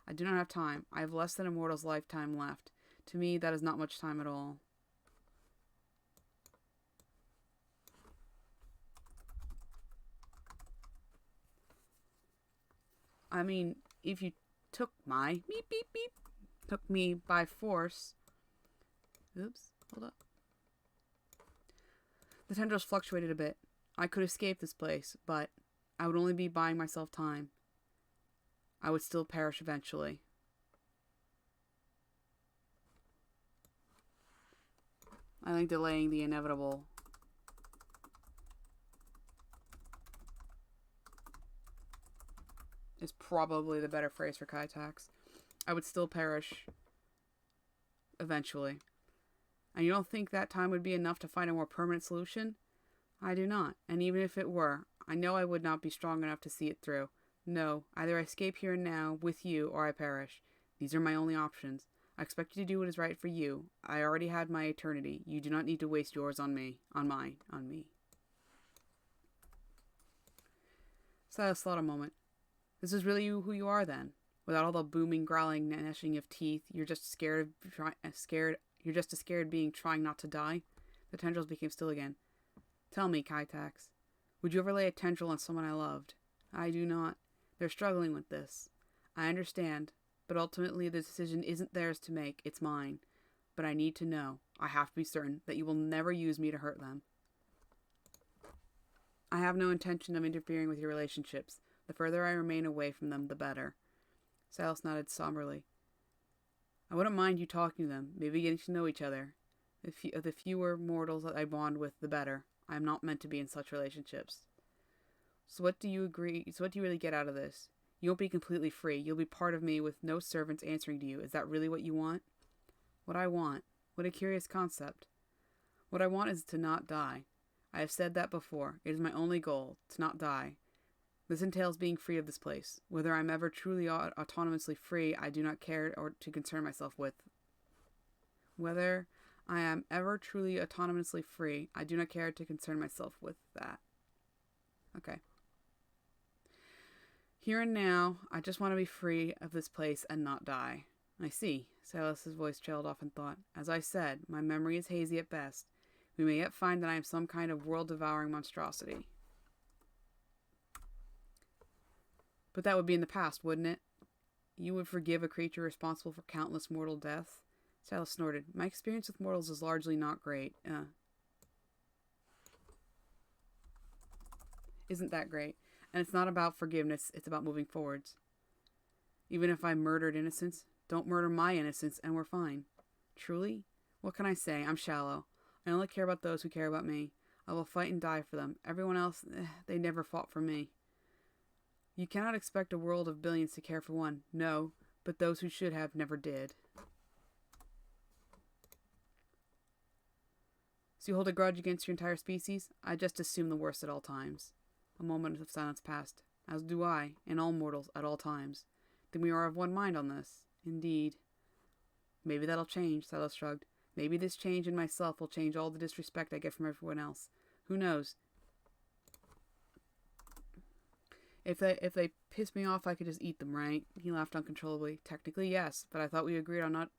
I do not have time. I have less than a mortal's lifetime left. To me, that is not much time at all. I mean, if you took my took me by force. Oops, hold up. The tendrils fluctuated a bit. I could escape this place, but I would only be buying myself time. I would still perish eventually. I think delaying the inevitable is probably the better phrase for Kaitax. I would still perish eventually. And you don't think that time would be enough to find a more permanent solution? I do not. And even if it were, I know I would not be strong enough to see it through. No, either I escape here and now with you or I perish. These are my only options. I expect you to do what is right for you. I already had my eternity. You do not need to waste yours on me. On me. Silas thought a moment. This is really who you are then? Without all the booming, growling, gnashing of teeth, you're just you're just as scared being trying not to die? The tendrils became still again. Tell me, Kaitax, would you ever lay a tendril on someone I loved? I do not. They're struggling with this. I understand, but ultimately the decision isn't theirs to make, it's mine. But I need to know, I have to be certain, that you will never use me to hurt them. I have no intention of interfering with your relationships. The further I remain away from them, the better. Silas nodded somberly. I wouldn't mind you talking to them, maybe getting to know each other. The fewer mortals that I bond with, the better. I am not meant to be in such relationships. So what do you really get out of this? You won't be completely free. You'll be part of me with no servants answering to you. Is that really what you want? What I want? What a curious concept. What I want is to not die. I have said that before. It is my only goal, to not die. This entails being free of this place. Whether I'm ever truly autonomously free, I do not care or to concern myself with. Whether I am ever truly autonomously free, I do not care to concern myself with that. Okay. Here and now, I just want to be free of this place and not die. I see. Silas's voice trailed off in thought. As I said, my memory is hazy at best. We may yet find that I am some kind of world-devouring monstrosity. But that would be in the past, wouldn't it? You would forgive a creature responsible for countless mortal deaths? Silas snorted. My experience with mortals is largely not great. Isn't that great? And it's not about forgiveness, it's about moving forwards. Even if I murdered innocents, don't murder my innocence and we're fine. Truly? What can I say? I'm shallow. I only care about those who care about me. I will fight and die for them. Everyone else, they never fought for me. You cannot expect a world of billions to care for one. No, but those who should have never did. So you hold a grudge against your entire species? I just assume the worst at all times. A moment of silence passed. As do I, and all mortals, at all times. Then we are of one mind on this. Indeed. Maybe that'll change, Silas shrugged. Maybe this change in myself will change all the disrespect I get from everyone else. Who knows? If they piss me off, I could just eat them, right? He laughed uncontrollably. Technically, yes, but I thought we agreed on not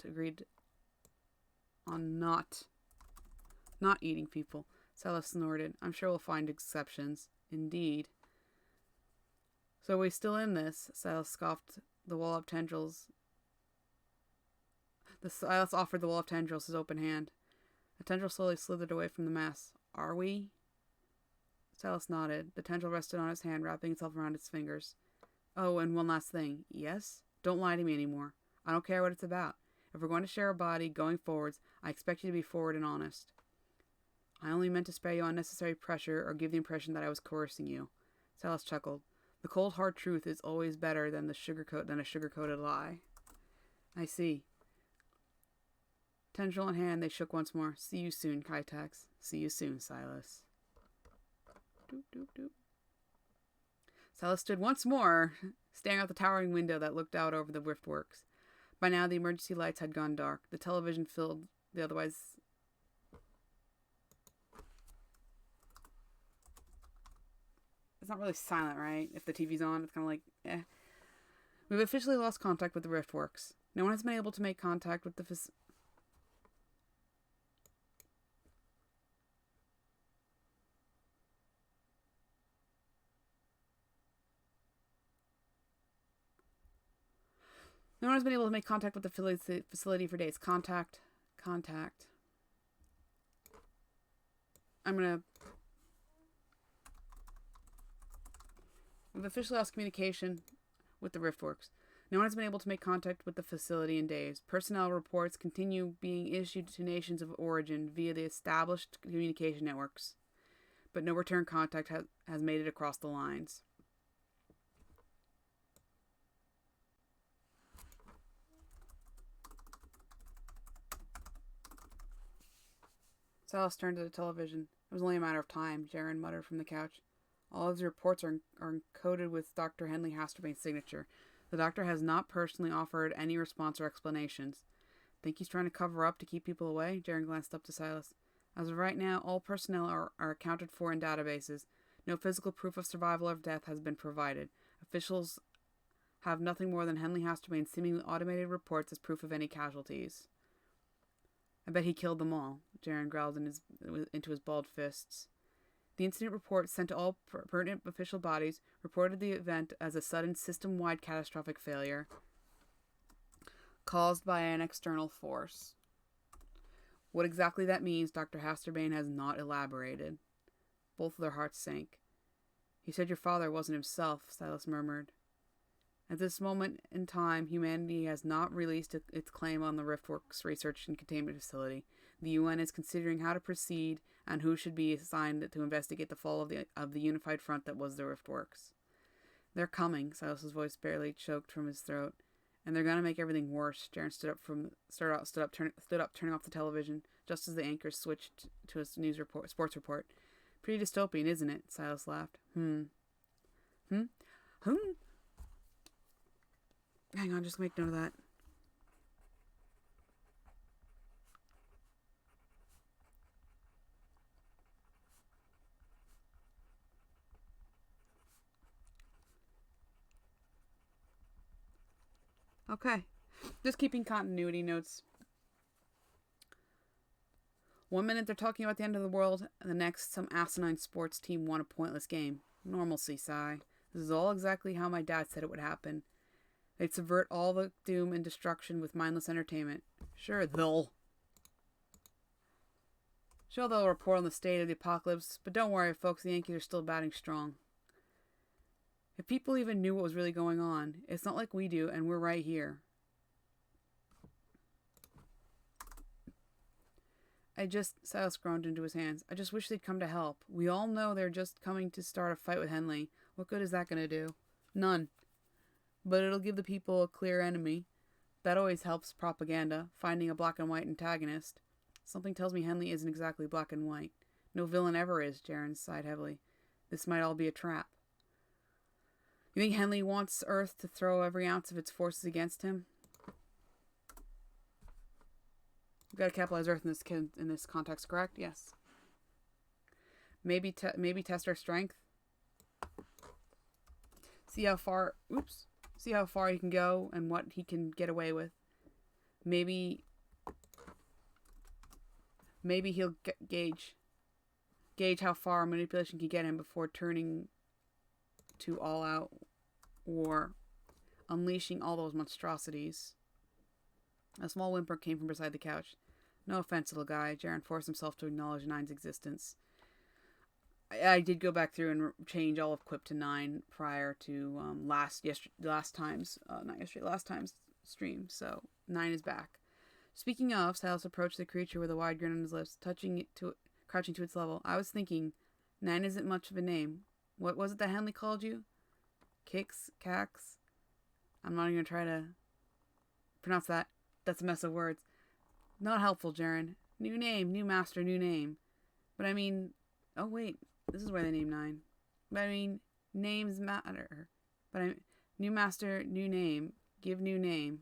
eating people. Silas snorted. I'm sure we'll find exceptions. Indeed. So are we still in this? Silas scoffed. The wall of tendrils. Silas offered the wall of tendrils his open hand. The tendril slowly slithered away from the mass. Are we? Silas nodded. The tendril rested on his hand, wrapping itself around its fingers. Oh, and one last thing. Yes? Don't lie to me anymore. I don't care what it's about. If we're going to share a body, going forwards, I expect you to be forward and honest. I only meant to spare you unnecessary pressure or give the impression that I was coercing you. Silas chuckled. The cold, hard truth is always better than a sugar-coated lie. I see. Tendril in hand, they shook once more. See you soon, Kitex. See you soon, Silas. Doop, doop, doop. Silas stood once more, staring out the towering window that looked out over the Riftworks. By now, the emergency lights had gone dark. The television filled the otherwise... It's not really silent, right? If the TV's on, it's kind of like, eh. We've officially lost contact with the Riftworks. No one has been able to make contact with the No one has been able to make contact with the facility for days. Contact. We've officially lost communication with the Riftworks. No one has been able to make contact with the facility in days. Personnel reports continue being issued to nations of origin via the established communication networks, but no return contact has made it across the lines. Silas turned to the television. It was only a matter of time, Jaren muttered from the couch. All of his reports are encoded with Dr. Henley Hasterbane's signature. The doctor has not personally offered any response or explanations. Think he's trying to cover up to keep people away? Jaren glanced up to Silas. As of right now, all personnel are accounted for in databases. No physical proof of survival or death has been provided. Officials have nothing more than Henley Hasterbane's seemingly automated reports as proof of any casualties. I bet he killed them all, Jaren growled into his balled fists. The incident report sent to all pertinent official bodies reported the event as a sudden system-wide catastrophic failure caused by an external force. What exactly that means, Dr. Hasterbane has not elaborated. Both of their hearts sank. He said your father wasn't himself, Silas murmured. At this moment in time, humanity has not released its claim on the Riftworks Research and Containment Facility. The UN is considering how to proceed and who should be assigned to investigate the fall of the unified front that was the Riftworks. They're coming, Silas's voice barely choked from his throat. And they're gonna make everything worse. Jaren stood up, turning off the television, just as the anchor switched to his sports report. Pretty dystopian, isn't it? Silas laughed. Hang on, just make note of that. Okay. Just keeping continuity notes. 1 minute they're talking about the end of the world, and the next some asinine sports team won a pointless game. Normalcy, sigh. This is all exactly how my dad said it would happen. They'd subvert all the doom and destruction with mindless entertainment. Sure, they'll report on the state of the apocalypse, but don't worry, folks, the Yankees are still batting strong. If people even knew what was really going on, it's not like we do, and we're right here. Silas groaned into his hands. I just wish they'd come to help. We all know they're just coming to start a fight with Henley. What good is that going to do? None. But it'll give the people a clear enemy. That always helps propaganda, finding a black and white antagonist. Something tells me Henley isn't exactly black and white. No villain ever is, Jaren sighed heavily. This might all be a trap. You think Henley wants Earth to throw every ounce of its forces against him? We've got to capitalize Earth in this context, correct? Yes. Maybe test our strength. See how far he can go and what he can get away with. Maybe he'll gauge how far manipulation can get him before turning to all-out war, unleashing all those monstrosities. A small whimper came from beside the couch. No offense, little guy. Jaren forced himself to acknowledge Nine's existence. I did go back through and change all of Quip to 9 prior to last time's stream, so 9 is back. Speaking of, Silas approached the creature with a wide grin on his lips, crouching to its level. I was thinking, 9 isn't much of a name. What was it that Henley called you? Cax? I'm not even going to try to pronounce that. That's a mess of words. Not helpful, Jaren. New name, new master, new name. But I mean... Oh, wait. This is where they name 9. But I mean, names matter. But new master, new name. Give new name.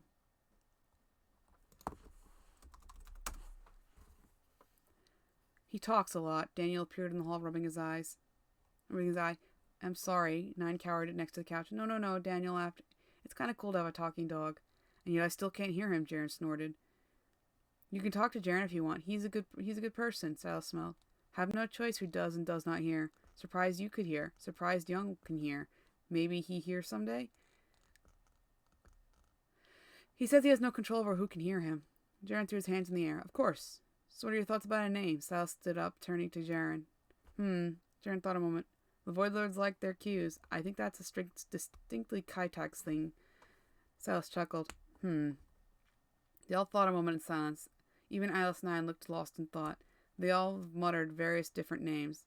He talks a lot. Daniel appeared in the hall, rubbing his eye. I'm sorry. 9 cowered next to the couch. No, Daniel laughed. It's kind of cool to have a talking dog. And yet I still can't hear him, Jaren snorted. You can talk to Jaren if you want. He's a good person, Silas smiled. Have no choice who does and does not hear. Surprised you could hear. Surprised Young can hear. Maybe he hears someday? He says he has no control over who can hear him. Jaren threw his hands in the air. Of course. So what are your thoughts about a name? Silas stood up, turning to Jaren. Jaren thought a moment. The Void Lords like their cues. I think that's a distinctly Kaitax thing. Silas chuckled. They all thought a moment in silence. Even Eyeless 9 looked lost in thought. They all muttered various different names,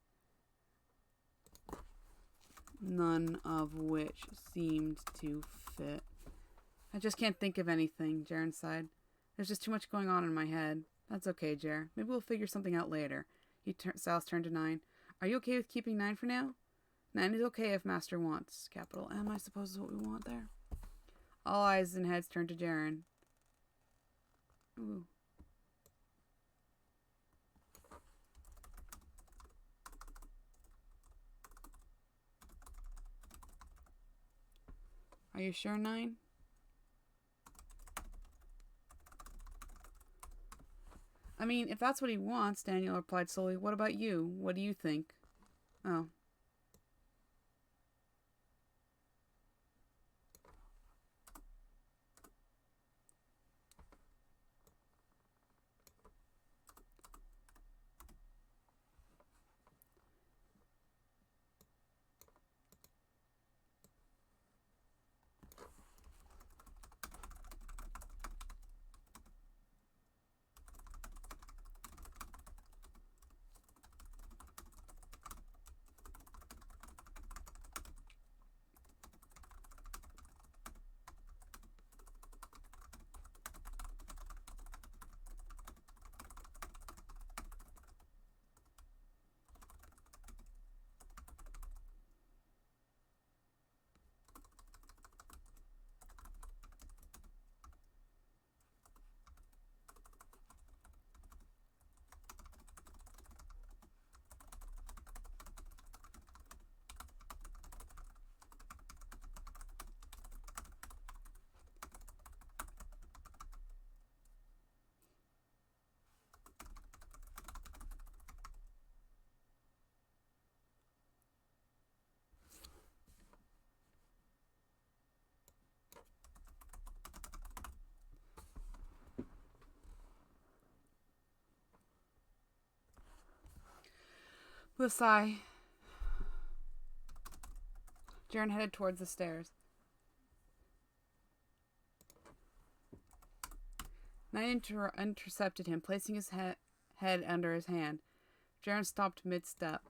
none of which seemed to fit. I just can't think of anything, Jaren sighed. There's just too much going on in my head. That's okay, Jer. Maybe we'll figure something out later. Silas turned to 9. Are you okay with keeping 9 for now? 9 is okay if Master wants. Capital M, I suppose is what we want there. All eyes and heads turned to Jaren. Ooh. Are you sure, 9? I mean, if that's what he wants, Daniel replied slowly. What about you? What do you think? Oh. With a sigh, Jaren headed towards the stairs. 9 intercepted him, placing his head under his hand. Jaren stopped mid-step,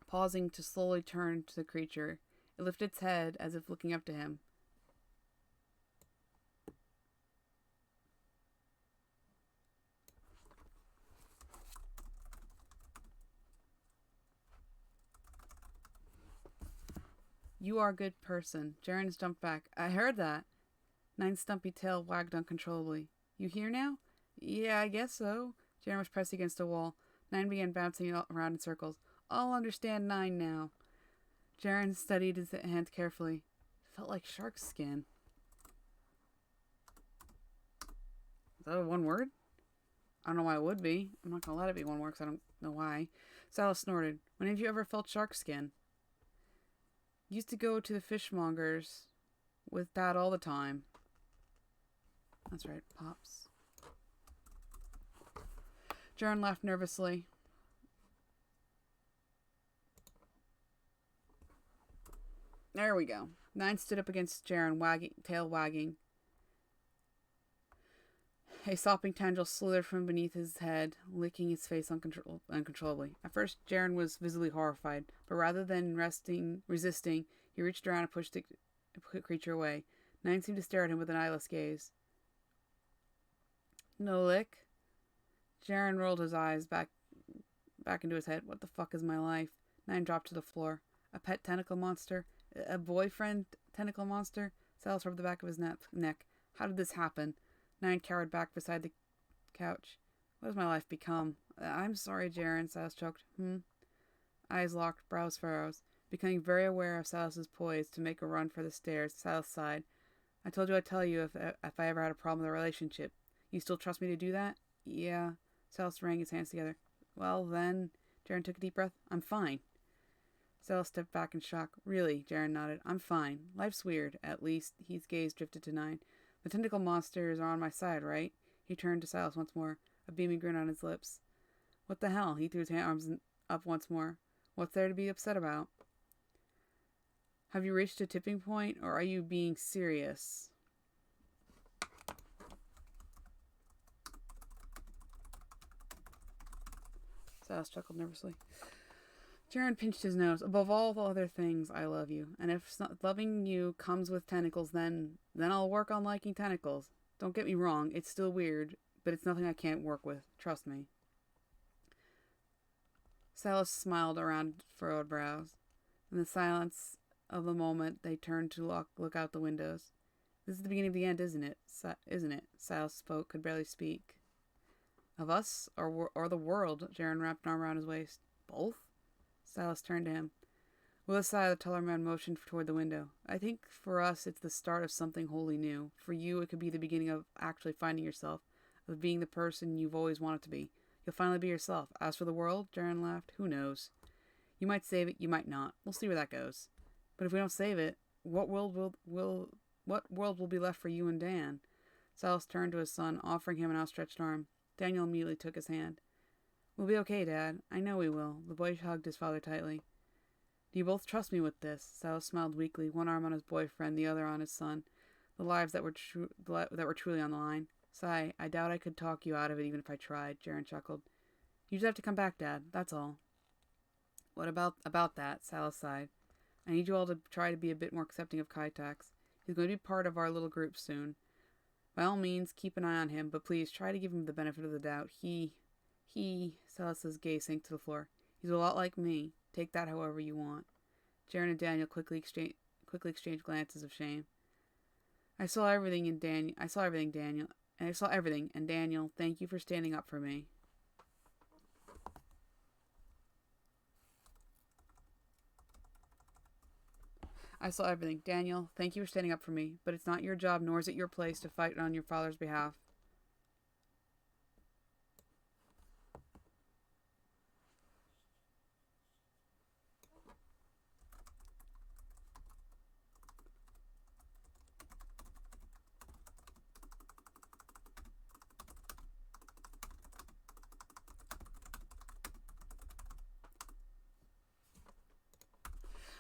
pausing to slowly turn to the creature. It lifted its head as if looking up to him. You are a good person. Jaren jumped back. I heard that. Nine's stumpy tail wagged uncontrollably. You here now? Yeah, I guess so. Jaren was pressed against a wall. Nine began bouncing around in circles. I'll understand Nine now. Jaren studied his hand carefully. It felt like shark skin. Is that one word? I don't know why it would be. I'm not going to let it be one word because I don't know why. Silas snorted. When have you ever felt shark skin? Used to go to the fishmongers with Dad all the time. That's right, Pops. Jaren laughed nervously. There we go. Nine stood up against Jaren, tail wagging. A sopping tendril slithered from beneath his head, licking his face uncontrollably. At first, Jaren was visibly horrified, but rather than resisting, he reached around and pushed the creature away. Nine seemed to stare at him with an eyeless gaze. No lick? Jaren rolled his eyes back into his head. What the fuck is my life? Nine dropped to the floor. A pet tentacle monster? A boyfriend tentacle monster? Silas rubbed the back of his neck. How did this happen? Nine cowered back beside the couch. What has my life become? I'm sorry, Jaren, Silas choked. Eyes locked, brows furrows. Becoming very aware of Silas's poise to make a run for the stairs, Silas sighed. I told you I'd tell you if I ever had a problem with a relationship. You still trust me to do that? Yeah. Silas wrung his hands together. Well, then... Jaren took a deep breath. I'm fine. Silas stepped back in shock. Really? Jaren nodded. I'm fine. Life's weird. At least, his gaze drifted to Nine. The tentacle monsters are on my side, right? He turned to Silas once more, a beaming grin on his lips. What the hell? He threw his arms up once more. What's there to be upset about? Have you reached a tipping point, or are you being serious? Silas chuckled nervously. Jaren pinched his nose. Above all the other things, I love you. And if loving you comes with tentacles, then I'll work on liking tentacles. Don't get me wrong, it's still weird, but it's nothing I can't work with. Trust me. Silas smiled around furrowed brows. In the silence of the moment, they turned to look out the windows. This is the beginning of the end, isn't it? Silas spoke, could barely speak. Of us, or the world? Jaren wrapped an arm around his waist. Both? Silas turned to him. With a sigh, the taller man motioned toward the window. I think for us, it's the start of something wholly new. For you, it could be the beginning of actually finding yourself, of being the person you've always wanted to be. You'll finally be yourself. As for the world, Jaren laughed, who knows? You might save it, you might not. We'll see where that goes. But if we don't save it, what world will be left for you and Dan? Silas turned to his son, offering him an outstretched arm. Daniel immediately took his hand. We'll be okay, Dad. I know we will. The boy hugged his father tightly. Do you both trust me with this? Silas smiled weakly, one arm on his boyfriend, the other on his son. The lives that were truly on the line. Sigh, I doubt I could talk you out of it even if I tried, Jaren chuckled. You just have to come back, Dad. That's all. What about that? Silas sighed. I need you all to try to be a bit more accepting of Kaitax. He's going to be part of our little group soon. By all means, keep an eye on him, but please try to give him the benefit of the doubt. Silas's gaze sank to the floor. He's a lot like me. Take that however you want. Jaren and Daniel quickly exchanged glances of shame. I saw everything, Daniel. And Daniel, thank you for standing up for me. I saw everything. Daniel, thank you for standing up for me, but it's not your job nor is it your place to fight on your father's behalf.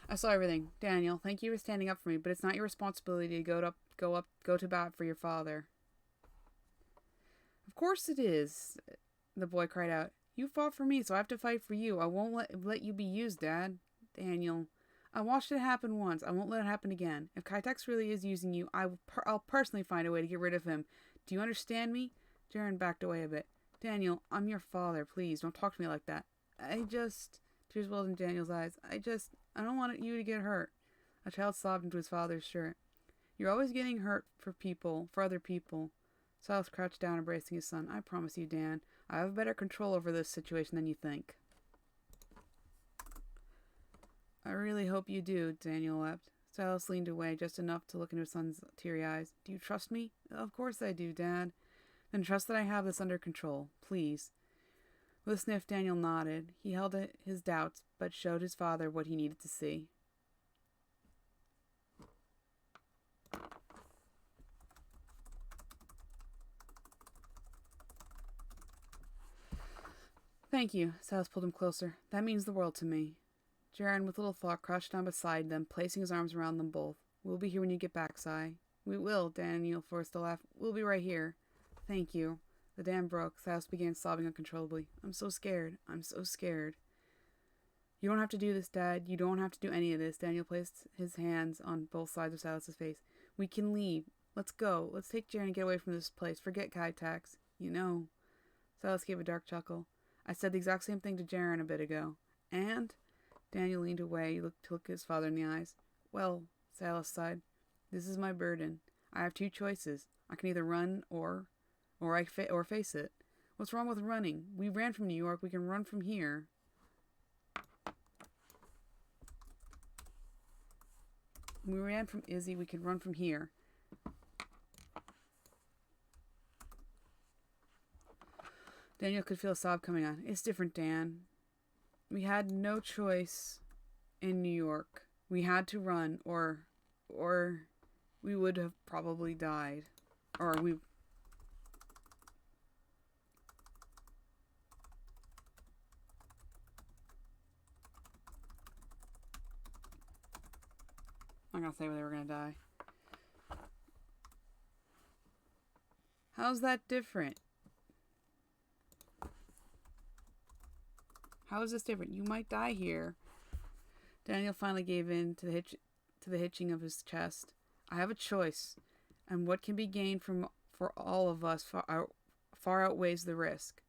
I saw everything. Daniel, thank you for standing up for me, but it's not your responsibility to go to bat for your father. Of course it is. The boy cried out. You fought for me, so I have to fight for you. I won't let you be used, Dad. Daniel. I watched it happen once. I won't let it happen again. If Kytex really is using you, I'll personally find a way to get rid of him. Do you understand me? Jaren backed away a bit. Daniel, I'm your father. Please, don't talk to me like that. Tears welled in Daniel's eyes. I don't want you to get hurt. A child sobbed into his father's shirt. You're always getting hurt for other people. Silas crouched down, embracing his son. I promise you, Dan, I have better control over this situation than you think. I really hope you do, Daniel wept. Silas leaned away just enough to look into his son's teary eyes. Do you trust me? Of course I do, Dad. Then trust that I have this under control. Please. With a sniff, Daniel nodded. He held his doubts, but showed his father what he needed to see. Thank you. Silas pulled him closer. That means the world to me. Jaren, with little thought, crouched down beside them, placing his arms around them both. We'll be here when you get back, Si. We will, Daniel forced a laugh. We'll be right here. Thank you. The dam broke. Silas began sobbing uncontrollably. I'm so scared. I'm so scared. You don't have to do this, Dad. You don't have to do any of this. Daniel placed his hands on both sides of Silas's face. We can leave. Let's go. Let's take Jaren and get away from this place. Forget Kytex. You know. Silas gave a dark chuckle. I said the exact same thing to Jaren a bit ago. And? Daniel leaned away, to look his father in the eyes. Well, Silas sighed. This is my burden. I have two choices. I can either run or face it. What's wrong with running? We ran from New York. We can run from here. We ran from Izzy. We can run from here. Daniel could feel a sob coming on. It's different, Dan. We had no choice in New York. We had to run, or we would have probably died. Or we... I'm not gonna say where they were gonna die. How's that different? How is this different? You might die here. Daniel finally gave in to the hitching of his chest. I have a choice, and what can be gained for all of us far outweighs the risk.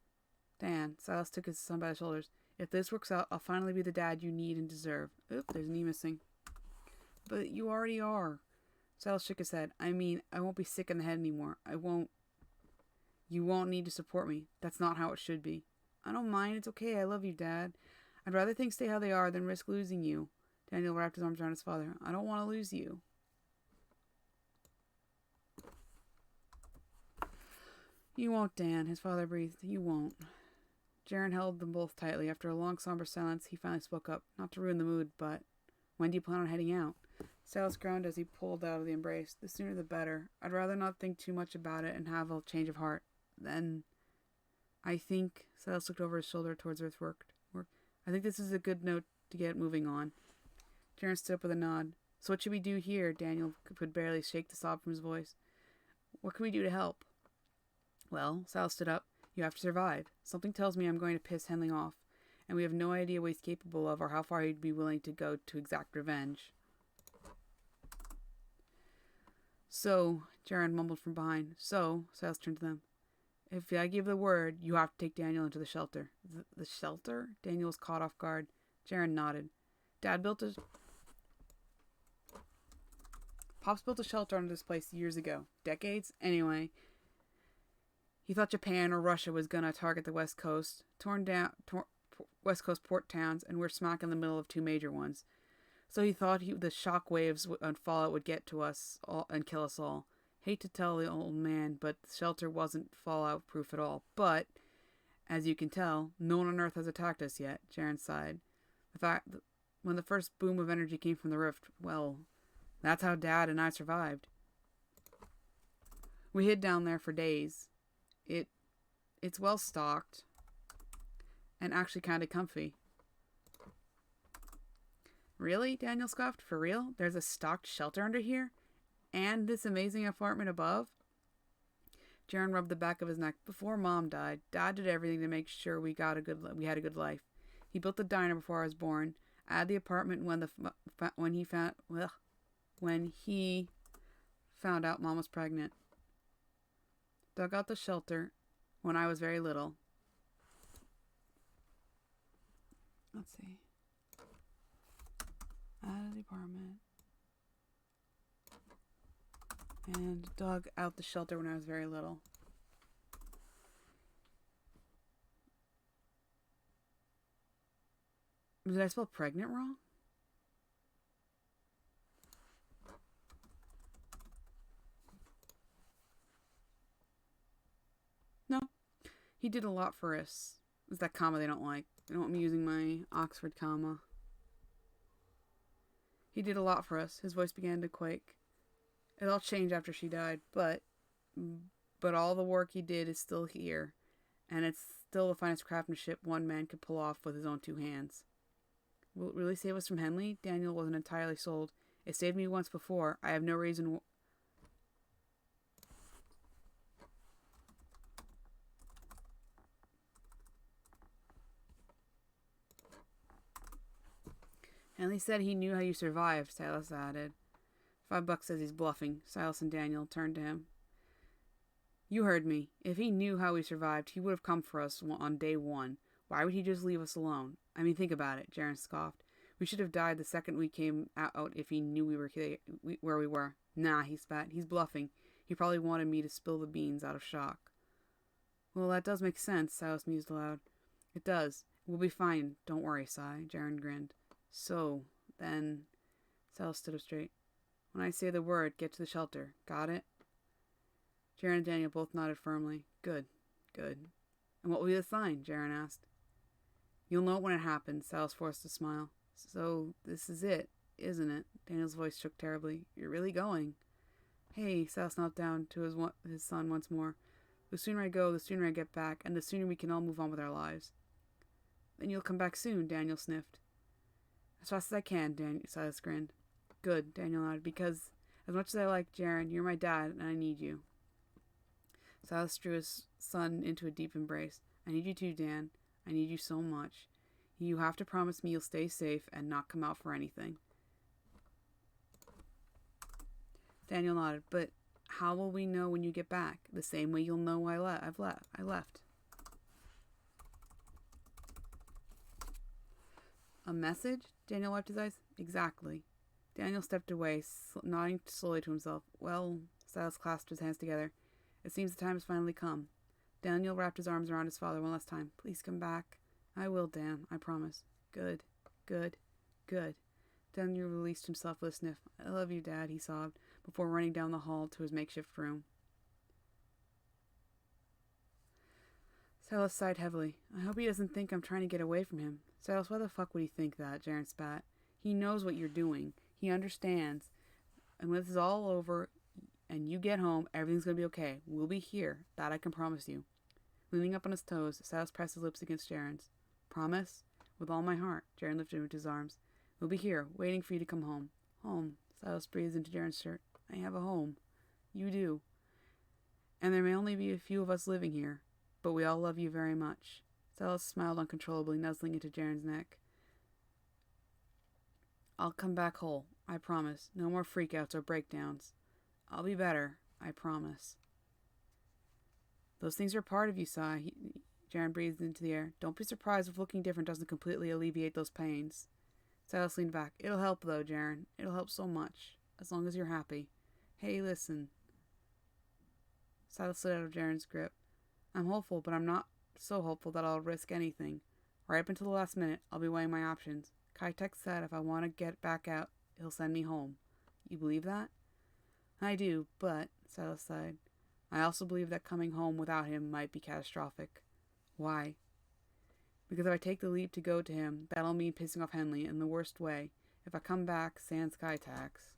Dan, Silas took his son by the shoulders. If this works out, I'll finally be the dad you need and deserve. Oop, there's an E missing. But you already are. Silas shook his head. I mean, I won't be sick in the head anymore. You won't need to support me. That's not how it should be. I don't mind. It's okay. I love you, Dad. I'd rather things stay how they are than risk losing you. Daniel wrapped his arms around his father. I don't want to lose you. You won't, Dan. His father breathed. You won't. Jaren held them both tightly. After a long, somber silence, he finally spoke up. Not to ruin the mood, but when do you plan on heading out? Silas groaned as he pulled out of the embrace. The sooner the better. I'd rather not think too much about it and have a change of heart. Then... I think, Silas looked over his shoulder towards Earthwork. I think this is a good note to get moving on. Jaren stood up with a nod. So what should we do here? Daniel could barely shake the sob from his voice. What can we do to help? Well, Silas stood up. You have to survive. Something tells me I'm going to piss Henley off, and we have no idea what he's capable of or how far he'd be willing to go to exact revenge. So, Jaren mumbled from behind. So, Silas turned to them. If I give the word, you have to take Daniel into the shelter. The shelter? Daniel was caught off guard. Jaren nodded. Pops built a shelter under this place years ago. Decades? Anyway. He thought Japan or Russia was gonna target the West Coast. West Coast port towns, and we're smack in the middle of two major ones. So he thought the shock waves and fallout would get to us all and kill us all. Hate to tell the old man, but the shelter wasn't fallout-proof at all. But, as you can tell, no one on Earth has attacked us yet, Jaren sighed. The fact that when the first boom of energy came from the rift, well, that's how Dad and I survived. We hid down there for days. It's well-stocked, and actually kind of comfy. Really? Daniel scoffed. For real? There's a stocked shelter under here? And this amazing apartment above? Jaren rubbed the back of his neck. Before Mom died, Dad did everything to make sure we had a good life. He built the diner before I was born. Add the apartment when he found out Mom was pregnant. Dug out the shelter when I was very little. Let's see. Add the apartment. And dug out the shelter when I was very little. Did I spell pregnant wrong? No. He did a lot for us. It's that comma they don't like. They don't want me using my Oxford comma. He did a lot for us. His voice began to quake. It all changed after she died, but all the work he did is still here, and it's still the finest craftsmanship one man could pull off with his own two hands. Will it really save us from Henley? Daniel wasn't entirely sold. It saved me once before. I have no reason... Henley said he knew how you survived, Silas added. $5 says he's bluffing. Silas and Daniel turned to him. You heard me. If he knew how we survived, he would have come for us on day one. Why would he just leave us alone? I mean, think about it, Jaren scoffed. We should have died the second we came out if he knew we were where we were. Nah, he spat. He's bluffing. He probably wanted me to spill the beans out of shock. Well, that does make sense, Silas mused aloud. It does. We'll be fine. Don't worry, Cy. Jaren grinned. So, then... Silas stood up straight. When I say the word, get to the shelter. Got it? Jaren and Daniel both nodded firmly. Good. Good. And what will be the sign? Jaren asked. You'll know it when it happens. Silas forced a smile. So, this is it, isn't it? Daniel's voice shook terribly. You're really going. Hey, Silas knelt down to his son once more. The sooner I go, the sooner I get back, and the sooner we can all move on with our lives. Then you'll come back soon, Daniel sniffed. As fast as I can, Silas grinned. Good, Daniel nodded, because as much as I like Jaren, you're my dad, and I need you. Silas drew his son into a deep embrace. I need you too, Dan. I need you so much. You have to promise me you'll stay safe and not come out for anything. Daniel nodded, but how will we know when you get back? The same way you'll know I left. A message? Daniel wiped his eyes. Exactly. Daniel stepped away, nodding slowly to himself. Well, Silas clasped his hands together. It seems the time has finally come. Daniel wrapped his arms around his father one last time. Please come back. I will, Dan. I promise. Good. Good. Good. Daniel released himself with a sniff. I love you, Dad, he sobbed, before running down the hall to his makeshift room. Silas sighed heavily. I hope he doesn't think I'm trying to get away from him. Silas, why the fuck would he think that? Jaren spat. He knows what you're doing. He understands. And when this is all over and you get home, everything's going to be okay. We'll be here. That I can promise you. Leaning up on his toes, Silas pressed his lips against Jaren's. Promise? With all my heart. Jaren lifted him into his arms. We'll be here, waiting for you to come home. Home. Silas breathed into Jaren's shirt. I have a home. You do. And there may only be a few of us living here, but we all love you very much. Silas smiled uncontrollably, nuzzling into Jaren's neck. I'll come back whole. I promise. No more freakouts or breakdowns. I'll be better. I promise. Those things are part of you, Cy. Jaren breathed into the air. Don't be surprised if looking different doesn't completely alleviate those pains. Silas leaned back. It'll help, though, Jaren. It'll help so much. As long as you're happy. Hey, listen. Silas slid out of Jaren's grip. I'm hopeful, but I'm not so hopeful that I'll risk anything. Right up until the last minute, I'll be weighing my options. Kaitek said if I want to get back out, he'll send me home. You believe that? I do, but, Silas sighed, I also believe that coming home without him might be catastrophic. Why? Because if I take the leap to go to him, that'll mean pissing off Henley in the worst way. If I come back, sans Kaiteks,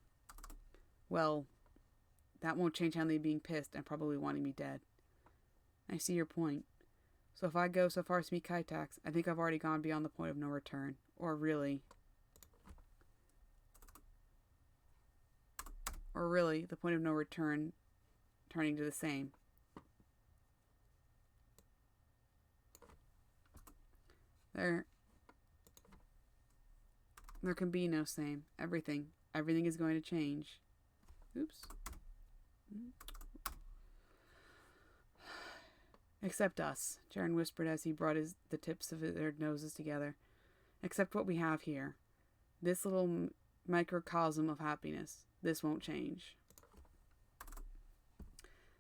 well, that won't change Henley being pissed and probably wanting me dead. I see your point. So if I go so far as to meet Kaitax, I think I've already gone beyond the point of no return. Or really, the point of no return turning to the same. There can be no same. Everything is going to change. Oops. Except us, Jaren whispered as he brought the tips of their noses together. Except what we have here. This little microcosm of happiness. This won't change.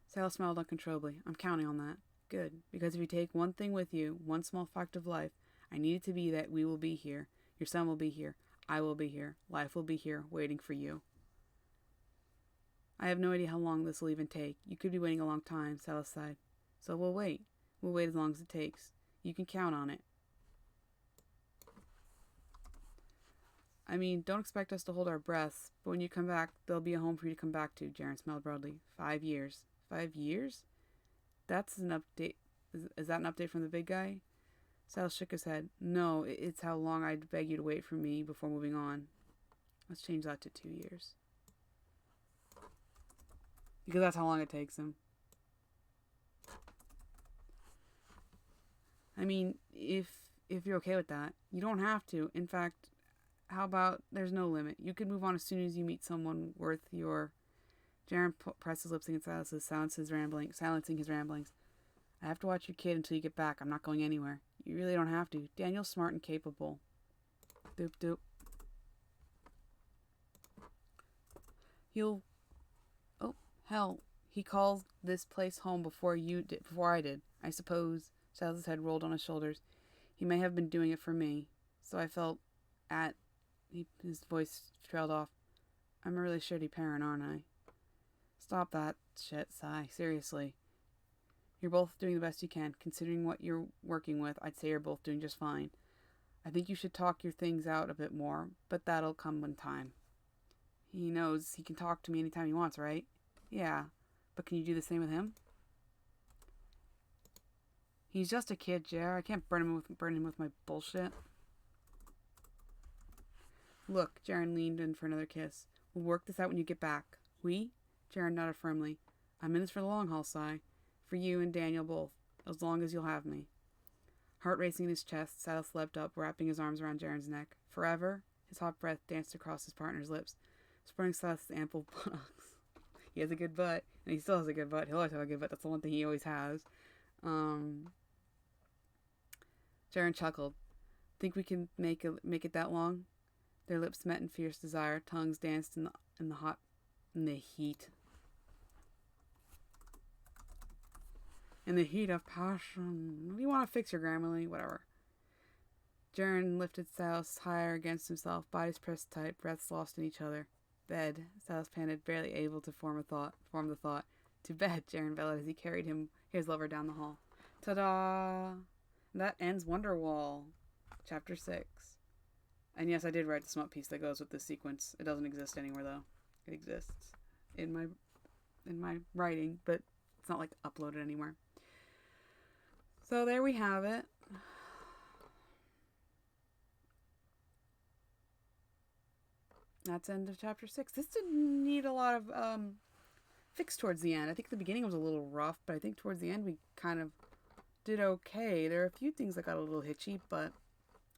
Sal smiled uncontrollably. I'm counting on that. Good, because if you take one thing with you, one small fact of life, I need it to be that we will be here. Your son will be here. I will be here. Life will be here, waiting for you. I have no idea how long this will even take. You could be waiting a long time, Salas sighed. So we'll wait. We'll wait as long as it takes. You can count on it. I mean, don't expect us to hold our breaths, but when you come back, there'll be a home for you to come back to, Jaren smiled broadly. 5 years. 5 years? That's an update. Is that an update from the big guy? Sal shook his head. No, it's how long I'd beg you to wait for me before moving on. Let's change that to 2 years. Because that's how long it takes him. I mean, if you're okay with that, you don't have to. In fact, how about there's no limit? You could move on as soon as you meet someone worth your... Jaren pressed his lips against Silas's, silencing his ramblings. I have to watch your kid until you get back. I'm not going anywhere. You really don't have to. Daniel's smart and capable. Doop doop. Oh, hell. He called this place home before I did. I suppose. Silas's head rolled on his shoulders. He may have been doing it for me. So I felt his voice trailed off. I'm a really shitty parent, aren't I? Stop that shit, Sai. Seriously. You're both doing the best you can. Considering what you're working with, I'd say you're both doing just fine. I think you should talk your things out a bit more, but that'll come in time. He knows he can talk to me anytime he wants, right? Yeah. But can you do the same with him? He's just a kid, Jer. I can't burn him with my bullshit. Look, Jaren leaned in for another kiss. We'll work this out when you get back. We? Jaren nodded firmly. I'm in this for the long haul, Sai. For you and Daniel both. As long as you'll have me. Heart racing in his chest, Silas leapt up, wrapping his arms around Jaren's neck. Forever? His hot breath danced across his partner's lips, spurring Silas's ample buttocks. He has a good butt, and he still has a good butt. He'll always have a good butt. That's the one thing he always has. Jaren chuckled. Think we can make it that long? Their lips met in fierce desire. Tongues danced in the heat. In the heat of passion. Do you want to fix your Grammarly? Whatever. Jaren lifted Silas higher against himself, bodies pressed tight, breaths lost in each other. Bed, Silas panted, barely able to form the thought. To bed, Jaren bellowed as he carried his lover down the hall. Ta-da! That ends Wonderwall, Chapter 6. And yes, I did write the smut piece that goes with this sequence. It doesn't exist anywhere, though. It exists in my writing, but it's not, like, uploaded anywhere. So there we have it. That's the end of Chapter 6. This didn't need a lot of fix towards the end. I think the beginning was a little rough, but I think towards the end we kind of did okay. There are a few things that got a little hitchy, but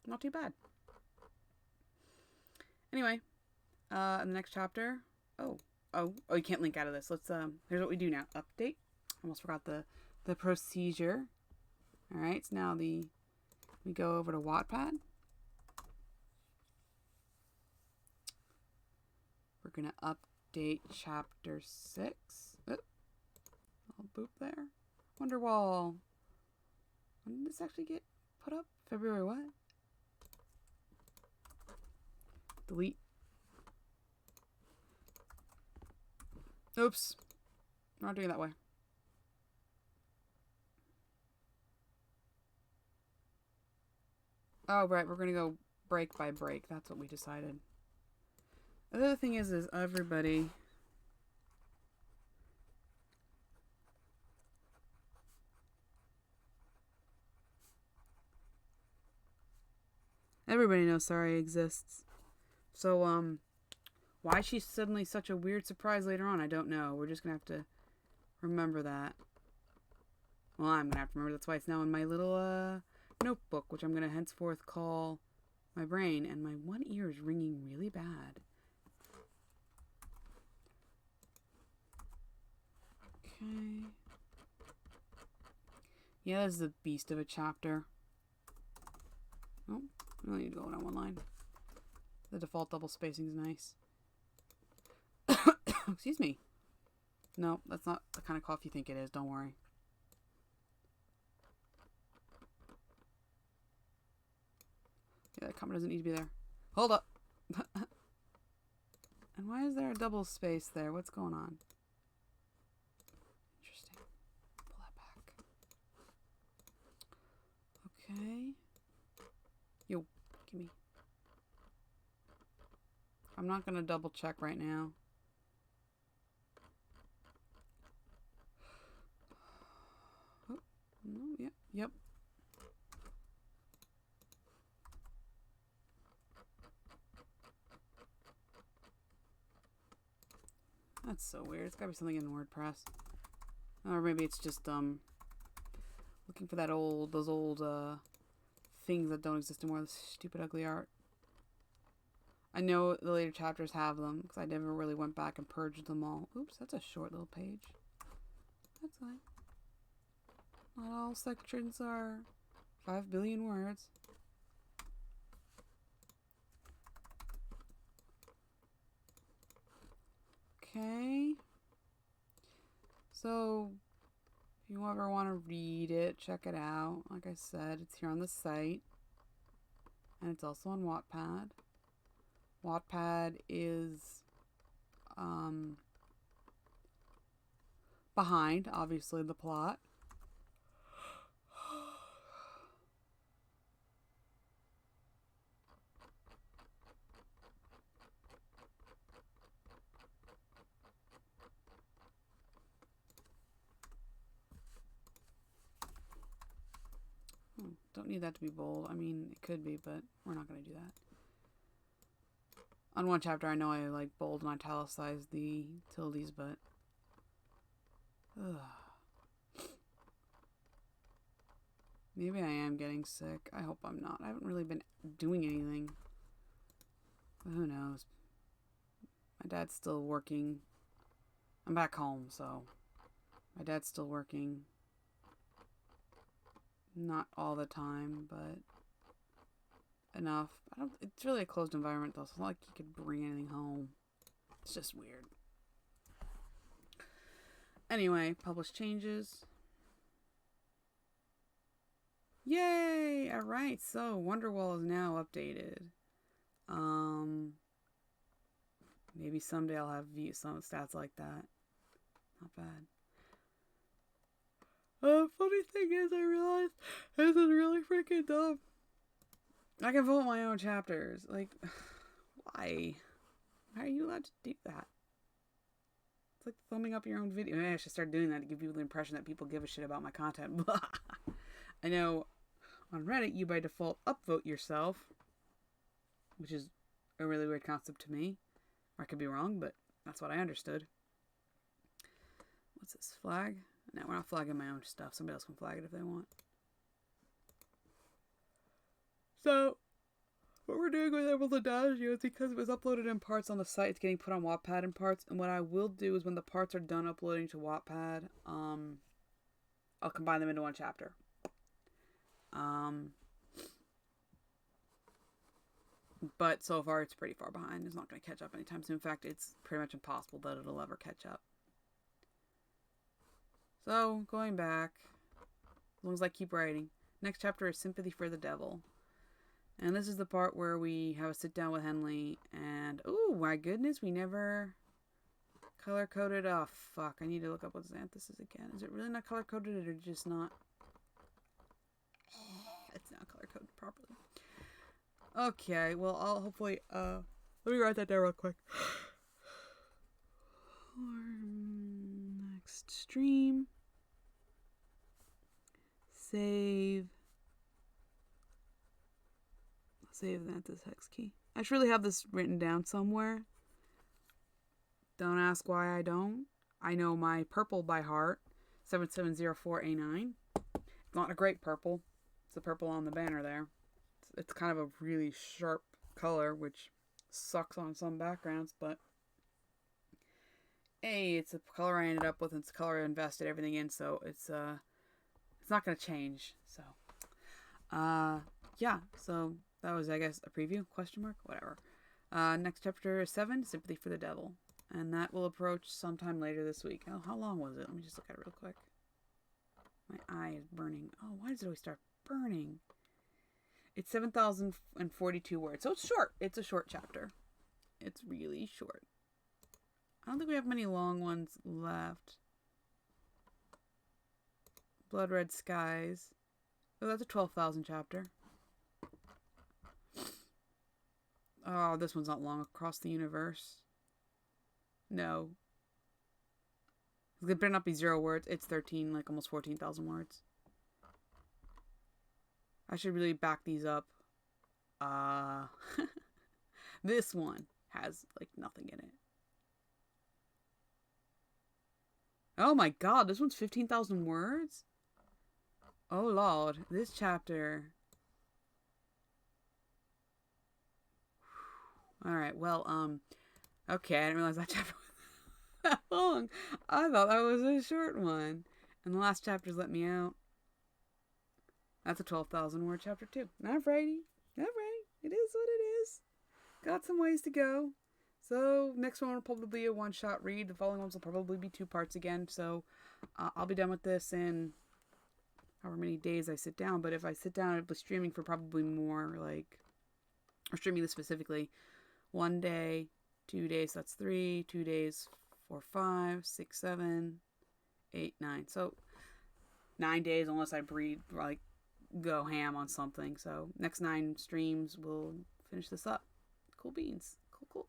not too bad. Anyway, in the next chapter... Oh, you can't link out of this. Let's, here's what we do now. Update. Almost forgot the procedure. Alright, so now we go over to Wattpad. We're going to update Chapter 6. Oh, I'll boop there. Wonderwall. When did this actually get put up? February what? Delete. Oops. I'm not doing it that way. Oh, right. We're going to go break by break. That's what we decided. The other thing is everybody... Everybody knows Sorry exists. So, why she's suddenly such a weird surprise later on, I don't know. We're just going to have to remember that. Well, I'm going to have to remember. That's why it's now in my little, notebook, which I'm going to henceforth call my brain, and my one ear is ringing really bad. Okay. Yeah, this is the beast of a chapter. Oh, we only need to go down one line. The default double spacing is nice. Excuse me. No, that's not the kind of cough you think it is. Don't worry. Yeah, that comma doesn't need to be there. Hold up. And why is there a double space there? What's going on? Interesting. Pull that back. Okay. Yo, give me. I'm not going to double check right now. Oh, no, yep. That's so weird. It's gotta be something in WordPress. Or maybe it's just looking for those old things that don't exist anymore. This stupid ugly art. I know the later chapters have them because I never really went back and purged them all. Oops, that's a short little page. That's fine. Not all sections are 5 billion words. Okay. So, if you ever want to read it, check it out. Like I said, it's here on the site. And it's also on Wattpad. Wattpad is behind, obviously, the plot. Don't need that to be bold. I mean, it could be, but we're not going to do that. On one chapter, I know I like bold and italicize the tildes, but maybe I am getting sick. I hope I'm not. I haven't really been doing anything. But who knows? My dad's still working. I'm back home, so my dad's still working. Not all the time, but enough. It's really a closed environment though, so it's not like you could bring anything home. It's just weird. Anyway, publish changes. Yay! Alright, so Wonderwall is now updated. Maybe someday I'll have some stats like that. Not bad. Funny thing is, I realized this is really freaking dumb. I can vote my own chapters. Like, why? How are you allowed to do that? It's like thumbing up your own video. Maybe I should start doing that to give people the impression that people give a shit about my content. I know on Reddit, you by default upvote yourself, which is a really weird concept to me. Or I could be wrong, but that's what I understood. What's this, flag? No, we're not flagging my own stuff. Somebody else can flag it if they want. So, what we're doing with Emerald Dash is because it was uploaded in parts on the site, it's getting put on Wattpad in parts. And what I will do is when the parts are done uploading to Wattpad, I'll combine them into one chapter. But so far it's pretty far behind. It's not going to catch up anytime soon. In fact, it's pretty much impossible that it'll ever catch up. So, going back, as long as I keep writing. Next chapter is Sympathy for the Devil. And this is the part where we have a sit down with Henley. And, oh my goodness, we never color-coded. Oh, fuck. I need to look up what Xanthus is again. Is it really not color-coded or just not? It's not color-coded properly. Okay, well, I'll hopefully, let me write that down real quick. Next stream. Save that this hex key. I should really have this written down somewhere. Don't ask why I don't. I know my purple by heart. 7704A9. It's not a great purple. It's the purple on the banner there. It's kind of a really sharp color, which sucks on some backgrounds, but hey, it's the color I ended up with, and it's the color I invested everything in, so it's not gonna change. So yeah, so that was, I guess, a preview, question mark, whatever. Next chapter 7, Sympathy for the Devil, and that will approach sometime later this week. Oh, how long was it? Let me just look at it real quick. My eye is burning. Oh, why does it always start burning? It's 7,042 words, so it's short. It's a short chapter. It's really short. I don't think we have many long ones left. Blood Red Skies. Oh, that's a 12,000 chapter. Oh, this one's not long. Across the Universe. No. It better not be 0 words. It's 13, like almost 14,000 words. I should really back these up. This one has, like, nothing in it. Oh my god, this one's 15,000 words? Oh lord, this chapter. Alright, well, okay, I didn't realize that chapter was that long. I thought that was a short one. And the last chapter's let me out. That's a 12,000 word chapter too. Alrighty. Alright. It is what it is. Got some ways to go. So, next one will probably be a one-shot read. The following ones will probably be 2 parts again. So, I'll be done with this in however many days I sit down. But if I sit down, I'll be streaming for probably more, like, or streaming this specifically. 1 day, 2 days, that's 3. 2 days, 4, 5, 6, 7, 8, 9. So, 9 days unless I breed, like, go ham on something. So, next 9 streams will finish this up. Cool beans. Cool.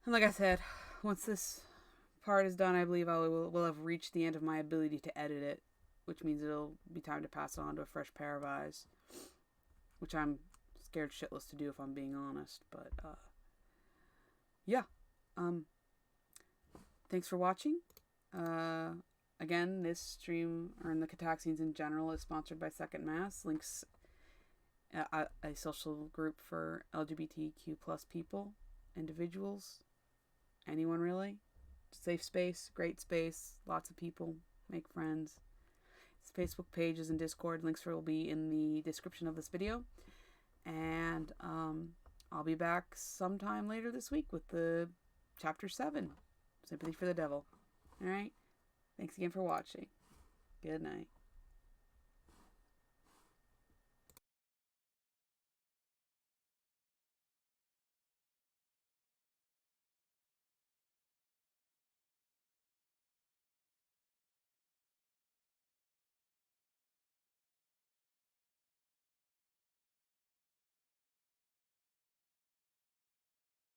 And like I said, once this part is done, I believe I will have reached the end of my ability to edit it, which means it'll be time to pass it on to a fresh pair of eyes, which I'm scared shitless to do if I'm being honest. But yeah, thanks for watching. Again, this stream, or in the Cataxians in general, is sponsored by Second Mass. Links a social group for LGBTQ plus people, individuals, anyone really. Safe space, great space, lots of people, make friends. Facebook pages and Discord links will be in the description of this video. And I'll be back sometime later this week with the chapter 7, Sympathy for the Devil. Alright? Thanks again for watching. Good night.